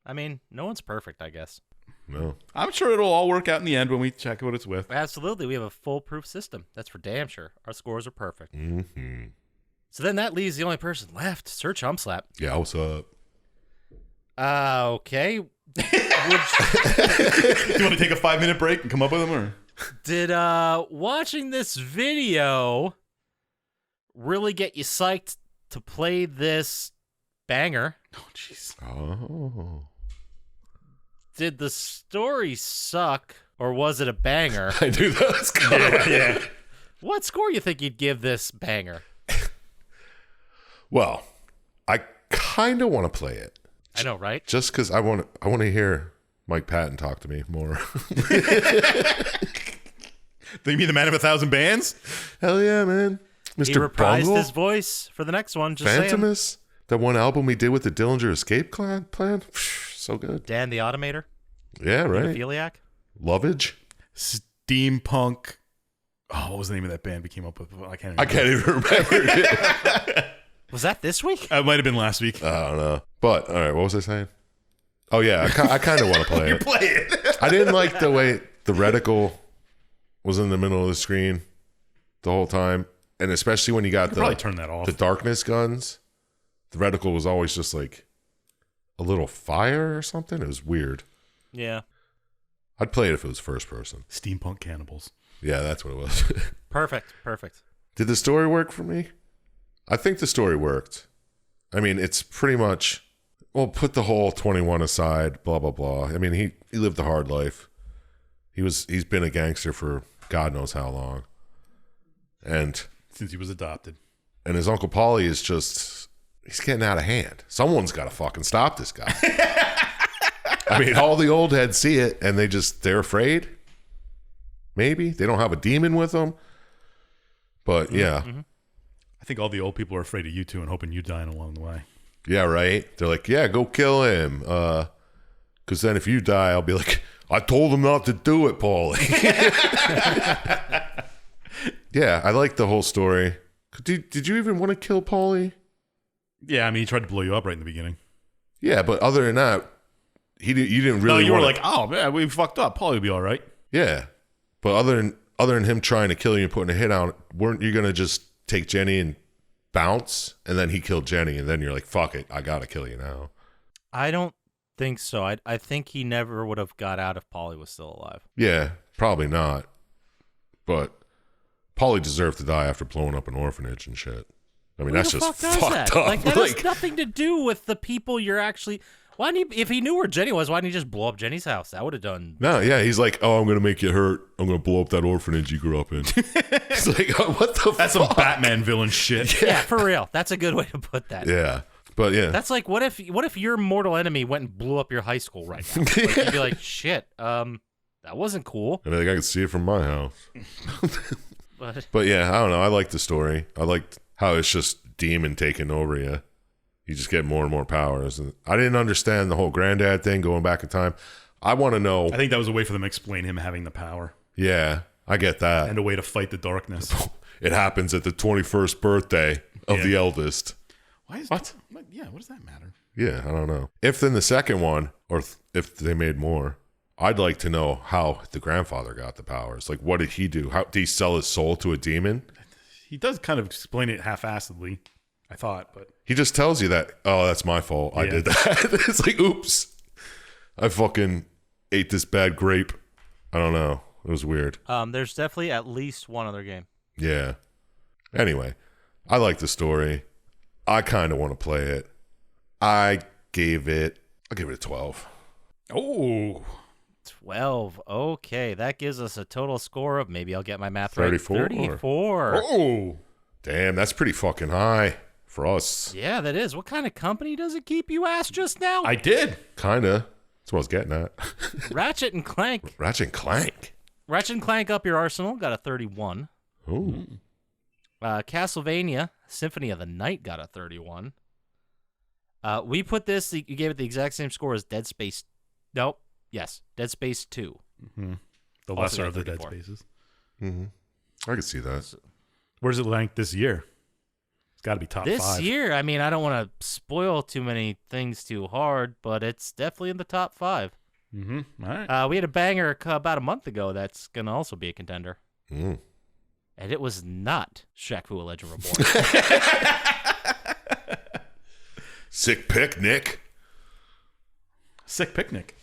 I mean, no one's perfect, I guess. No. I'm sure it'll all work out in the end when we check what it's with. Absolutely. We have a foolproof system. That's for damn sure. Our scores are perfect. Mm-hmm. So then that leaves the only person left, Sir Chump Slap. Yeah, what's up? Okay. Do you want to take a 5-minute break and come up with them, or Did watching this video really get you psyched to play this banger? oh jeez, Oh. Did the story suck, or was it a banger? I knew that was coming. yeah. What score you think you'd give this banger? Well, I kind of want to play it. I know, right? Just because I want to hear Mike Patton talk to me more. Do you mean the man of 1,000 bands? Hell yeah, man. Mr. He reprised Bungle? his voice for the next one. Just saying. Phantomus? That one album he did with the Dillinger Escape plan? So good. Dan the Automator. Yeah, right. Pedophiliac. Lovage? Steampunk. Oh, what was the name of that band we came up with? I can't I remember. can't even remember. Was that this week? It might have been last week. I don't know. But, all right, what was I saying? Oh, yeah, I kind of want to play it. Play it. I didn't like the way the reticle was in the middle of the screen the whole time. And especially when you got Probably turn that off. the darkness guns, the reticle was always just like a little fire or something. It was weird. Yeah. I'd play it if it was first person. Steampunk cannibals. Yeah, that's what it was. Perfect. Did the story work for me? I think the story worked. I mean, it's pretty much, well, put the whole 21 aside, blah, blah, blah. I mean, he lived a hard life. He's been a gangster for God knows how long. And Since he was adopted. his Uncle Paulie is just, he's getting out of hand. Someone's got to fucking stop this guy. I mean, all the old heads see it and they're afraid. Maybe. They don't have a demon with them. But yeah. Mm-hmm. I think all the old people are afraid of you two and hoping you dying along the way. Yeah, right. They're like, yeah, go kill him. Because then if you die, I'll be like, I told him not to do it, Paulie. Yeah, I like the whole story. Did you even want to kill Paulie? Yeah, I mean, he tried to blow you up right in the beginning. Yeah, but other than that, you didn't really. No, you were wanna- like, oh, man, we fucked up. Paulie will be all right. yeah, but other than him trying to kill you and putting a hit on, weren't you gonna just take Jenny and bounce? And then he killed Jenny, and then you're like, fuck it, I gotta kill you now. I don't think so. I think he never would have got out if Paulie was still alive. Yeah, probably not. But Paulie deserved to die after blowing up an orphanage and shit. I mean, Who that's the just fuck does fucked that? up. Like that has nothing to do with the people you're actually. Why didn't he? If he knew where Jenny was, why didn't he just blow up Jenny's house? That would have done. No, yeah, he's like, oh, I'm gonna make you hurt. I'm gonna blow up that orphanage you grew up in. It's like, oh, what the That's fuck? some Batman villain shit. Yeah, for real. That's a good way to put that. Yeah, but yeah, That's like what if your mortal enemy went and blew up your high school right now? Like, you'd be like, shit, that wasn't cool. and I can see it from my house. But Yeah, I don't know. I like the story. I liked how it's just demon taking over you. You just get more and more powers. And I didn't understand the whole granddad thing going back in time. I want to know. I think that was a way for them to explain him having the power Yeah, I get that. and a way to fight the darkness. It happens at the 21st birthday of the eldest. Why is What? Yeah, what does that matter? Yeah, I don't know. If then the second one, or if they made more, I'd like to know how the grandfather got the powers. Like, what did he do? How did he sell his soul to a demon? He does kind of explain it half-assedly, I thought, but He just tells you that, oh, that's my fault. I Yeah. did that. It's like, oops. I fucking ate this bad grape. I don't know. It was weird. There's definitely at least one other game. Yeah. Anyway, I like the story. I kind of want to play it. I'll give it a 12. oh, 12. Okay, that gives us a total score of, maybe I'll get my math right. 34? 34. oh, Damn, that's pretty fucking high for us. Yeah, that is. What kind of company does it keep, you asked just now? I did. Kinda. That's what I was getting at. Ratchet and Clank. Ratchet and Clank. Ratchet and Clank Up Your Arsenal got a 31. Ooh. Castlevania Symphony of the Night got a 31. We put this, you gave it the exact same score as Dead Space. Nope. Yes, Dead Space 2. Mm-hmm. The Also lesser got of the Dead 34. Spaces. Mm-hmm. I can see that. Where's it ranked this year? It's got to be top This 5. year, I mean, I don't want to spoil too many things too hard, but it's definitely in the top 5. Mm-hmm. All right. We had a banger about a month ago that's going to also be a contender. Mm. And it was not Shaq Fu: A Legend Reborn. Sick pick, Nick. Sick picnic.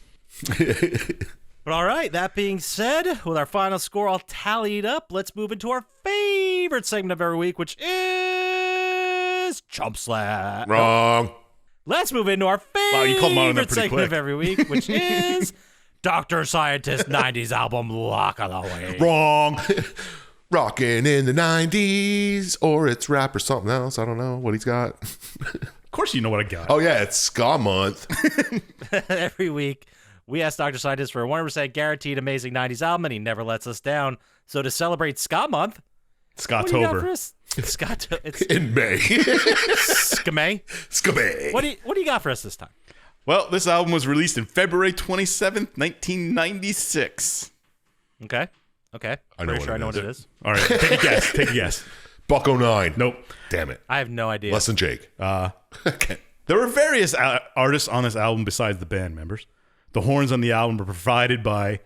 But all right, that being said, with our final score all tallied up, let's move into our favorite segment of every week, which is Chump Slap. Wrong. Let's move into our Wow, you called them out on that favorite pretty segment of quick. every week, which is Dr. Syintist 90s album Lock OTW. Wrong. Rocking in the 90s, or it's rap or something else. I don't know what he's got. Of course you know what I got. Oh, yeah, it's Ska Month. Every week, we ask Dr. Syintist for a 100% guaranteed amazing 90s album, and he never lets us down. So to celebrate Ska Month, what do you got for Scottober. us? It's In May. Skame. Skabay. What do you got for us this time? Well, this album was released in February 27th, 1996. Okay. I know Pretty what sure it I know what is. it is. All right, take a guess. Take a guess. Buck 09. Nope. Damn it. I have no idea. Less than Jake. Okay. There were various artists on this album besides the band members. The horns on the album were provided by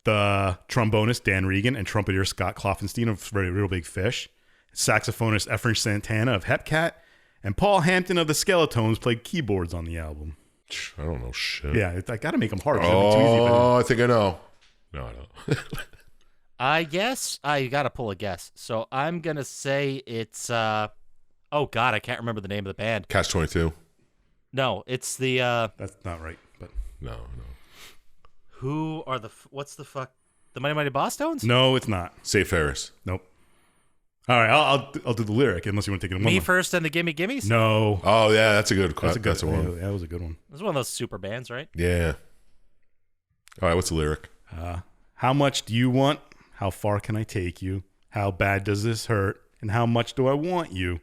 the trombonist Dan Regan and trumpeter Scott Kloffenstein of Real Big Fish, saxophonist Efren Santana of Hepcat, and Paul Hampton of the Skeletones played keyboards on the album. I don't know shit. Yeah, I got to make them hard. 'Cause that'd be too easy if I Oh, I think I know. No, I don't. I guess you got to pull a guess. So I'm gonna say it's. Oh God, I can't remember the name of the band. Catch 22. No, it's the. That's not right, but No. Who are the? What's the fuck? The Mighty Mighty Boss Tones? no, it's not. Say Ferris. Nope. All right, I'll do the lyric unless you want to take it in one. Me First and the Gimme Gimmes? No, Oh, yeah, that's a good that's a good That's a one. Yeah, that was a good one. It's one of those super bands, right? Yeah. All right, what's the lyric? How much do you want? How far can I take you? How bad does this hurt? And how much do I want you?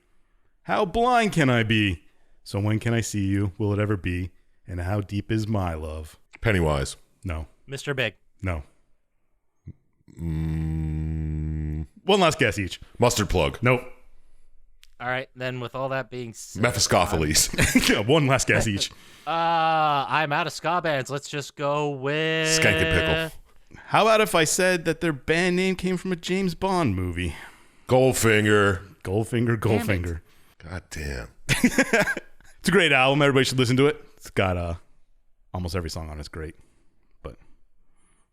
How blind can I be? So when can I see you? Will it ever be? And how deep is my love? Pennywise. No, Mr. Big. no. Mm, One last guess each. mustard plug. Nope. All right, then with all that being said, Mephistopheles. One last guess each. I'm out of ska bands. Let's just go with Skank and Pickle. How about if I said that their band name came from a James Bond movie? Goldfinger. Goldfinger. God damn. It's a great album. Everybody should listen to it. It's got almost every song on it's great. But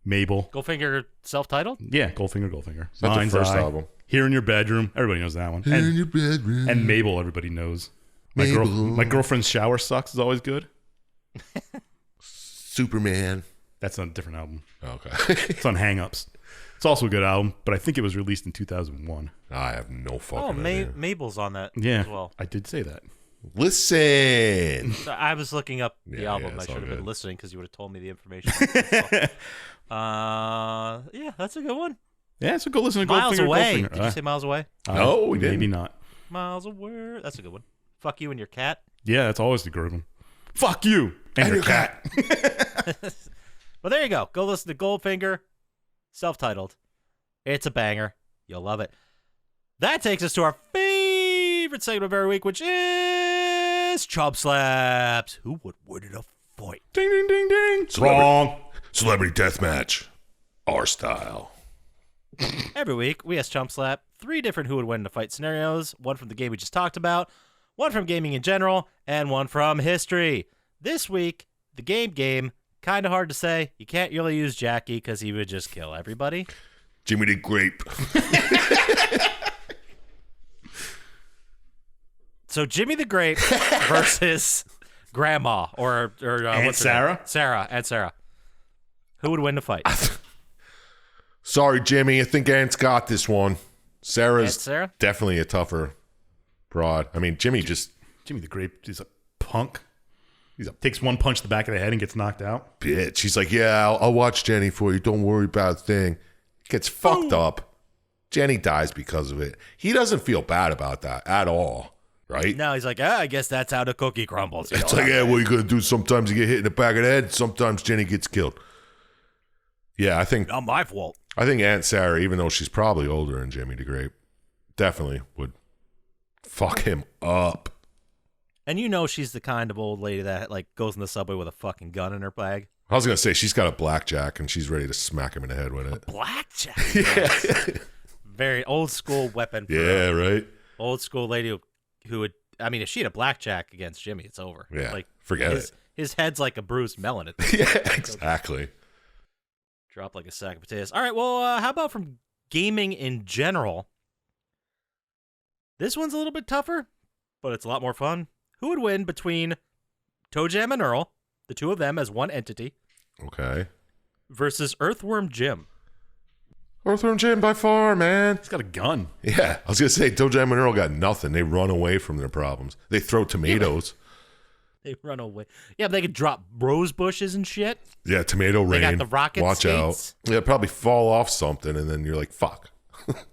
Mabel. Goldfinger self-titled. Yeah, Goldfinger. It's not the first album. Here in Your Bedroom. Everybody knows that one. In your bedroom. And Mabel, everybody knows. Mabel. My girlfriend's shower sucks is always good. Superman. That's on a different album. Okay. It's on Hang Ups. It's also a good album, but I think it was released in 2001. I have no fucking Oh, idea. Mabel's on that Yeah, as well. I did say that. Listen. So I was looking up the Yeah, album. yeah, I it's should all have been good. listening because you would have told me the information. Yeah, that's a good one. Yeah, so go listen to Miles Goldfinger. Away. Goldfinger. Did you say Miles Away? No, we didn't. Maybe not. Miles Away. That's a good one. Fuck you and your cat. Yeah, that's always the good one. Fuck you and your cat. Well, there you go. Go listen to Goldfinger, self-titled. It's a banger. You'll love it. That takes us to our favorite segment of every week, which is Chump Slaps. Who would win in a fight? Ding, ding, ding, ding. Celebrity. Wrong. Celebrity Deathmatch. Our style. Every week, we ask Chump Slap 3 different who would win in a fight scenarios, one from the game we just talked about, one from gaming in general, and one from history. This week, the game, kind of hard to say. You can't really use Jackie because he would just kill everybody. Jimmy the Grape. So Jimmy the Grape versus Grandma, or Aunt what's her name? Sarah? Aunt Sarah. Who would win the fight? Sorry, Jimmy. I think Aunt's got this one. Sarah's Aunt Sarah? definitely a tougher broad. I mean, Jimmy the Grape is a punk. Takes one punch to the back of the head and gets knocked out. bitch. He's like, yeah, I'll watch Jenny for you. Don't worry about a thing. Gets fucked up. Jenny dies because of it. He doesn't feel bad about that at all, right? No, he's like, I guess that's how the cookie crumbles. It's like, yeah, what are you going to do? Sometimes you get hit in the back of the head. Sometimes Jenny gets killed. Yeah, I think not my fault. I think Aunt Sarah, even though she's probably older than Jimmy the Grape, definitely would fuck him up. And you know she's the kind of old lady that like goes in the subway with a fucking gun in her bag. I was going to say, she's got a blackjack and she's ready to smack him in the head with it. Blackjack. Yeah. Very old school weapon. For Yeah, right? Old school lady who would, I mean, if she had a blackjack against Jimmy, it's over. Yeah, Like, forget it. His head's like a bruised melon at this Yeah, point. exactly. Drop like a sack of potatoes. All right, well, how about from gaming in general? This one's a little bit tougher, but it's a lot more fun. Who would win between Toe Jam and Earl, the two of them as one entity, Okay. versus Earthworm Jim? Earthworm Jim by far, man. He's got a gun. Yeah, I was going to say, Toe Jam and Earl got nothing. They run away from their problems. They throw tomatoes. They run away. Yeah, but they could drop rose bushes and shit. Yeah, tomato rain. They got the rocket Watch skates. out. Yeah, probably fall off something, and then you're like, fuck.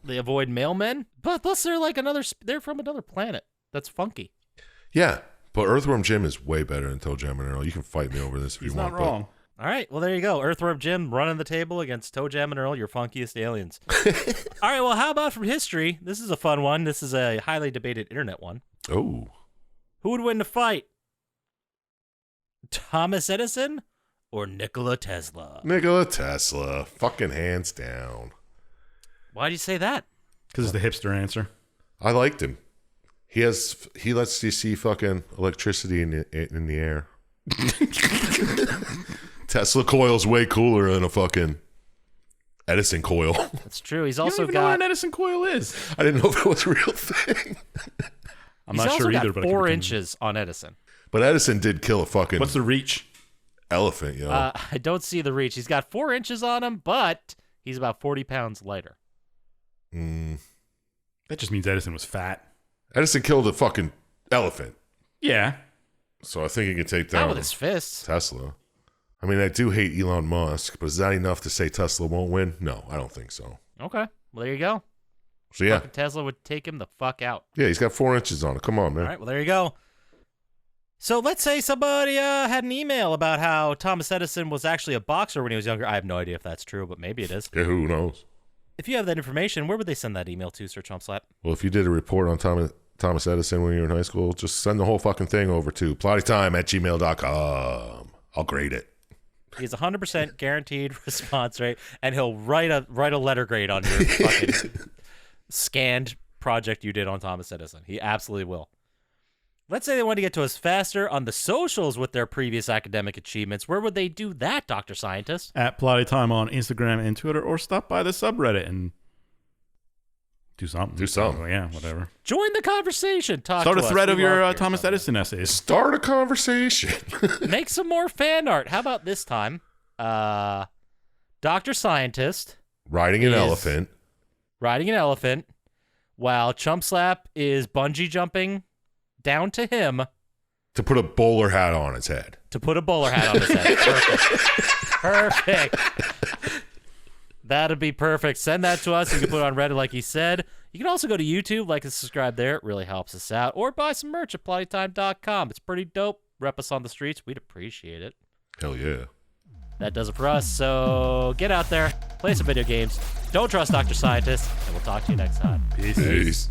They avoid mailmen. But plus they're like they're from another planet. That's funky. Yeah, but Earthworm Jim is way better than Toe Jam and Earl. You can fight me over this if He's you not want. wrong. All right, well, there you go. Earthworm Jim running the table against Toe Jam and Earl, your funkiest aliens. All right, well, how about from history? This is a fun one. This is a highly debated internet one. But, oh, Who would win the fight? Thomas Edison or Nikola Tesla? Nikola Tesla. Fucking hands down. Why do you say that? Because it's the hipster answer. I liked him. He lets you see fucking electricity in the air. Tesla coil's way cooler than a fucking Edison coil. That's true. He's You also don't even know what got an Edison coil is. I didn't know if it was a real thing. I'm he's not also sure got either. But 4 I can inches on Edison. But Edison did kill a fucking What's the reach? elephant, yo. I don't see the reach. He's got 4 inches on him, but he's about 40 pounds lighter. That just means Edison was fat. Edison killed a fucking elephant. Yeah. So I think he can take Not down with his fists. Tesla. I mean, I do hate Elon Musk, but is that enough to say Tesla won't win? No, I don't think so. Okay. Well, there you go. So yeah, Fucking Tesla would take him the fuck out. yeah, he's got 4 inches on it. Come on, man. All right. Well, there you go. So let's say somebody had an email about how Thomas Edison was actually a boxer when he was younger. I have no idea if that's true, but maybe it is. Yeah, who knows? If you have that information, where would they send that email to, Sir Chump Slap? Well, if you did a report on Thomas Edison when you were in high school, just send the whole fucking thing over to plottytime@gmail.com. I'll grade it. He has 100% guaranteed response rate, and he'll write a letter grade on your fucking scanned project you did on Thomas Edison. He absolutely will. Let's say they want to get to us faster on the socials with their previous academic achievements. Where would they do that, Dr. Syintist? At Plottytime on Instagram and Twitter, or stop by the subreddit and do something. Do something. Oh, yeah, whatever. Join the conversation. Talk Start a to us. thread We of your love to hear Thomas from you. Edison essays. Start a conversation. Make some more fan art. How about this time? Dr. Syintist Riding an Is- elephant. riding an elephant while Chump Slap is bungee jumping down to him To put a bowler hat on its head. to put a bowler hat on his head. Perfect. That'd be perfect. Send that to us. You can put it on Reddit like he said. You can also go to YouTube, like and subscribe there. It really helps us out. Or buy some merch at plottytime.com. It's pretty dope. Rep us on the streets. We'd appreciate it. Hell yeah. That does it for us. So get out there, play some video games. Don't trust Dr. Syintist, and we'll talk to you next time. Peace.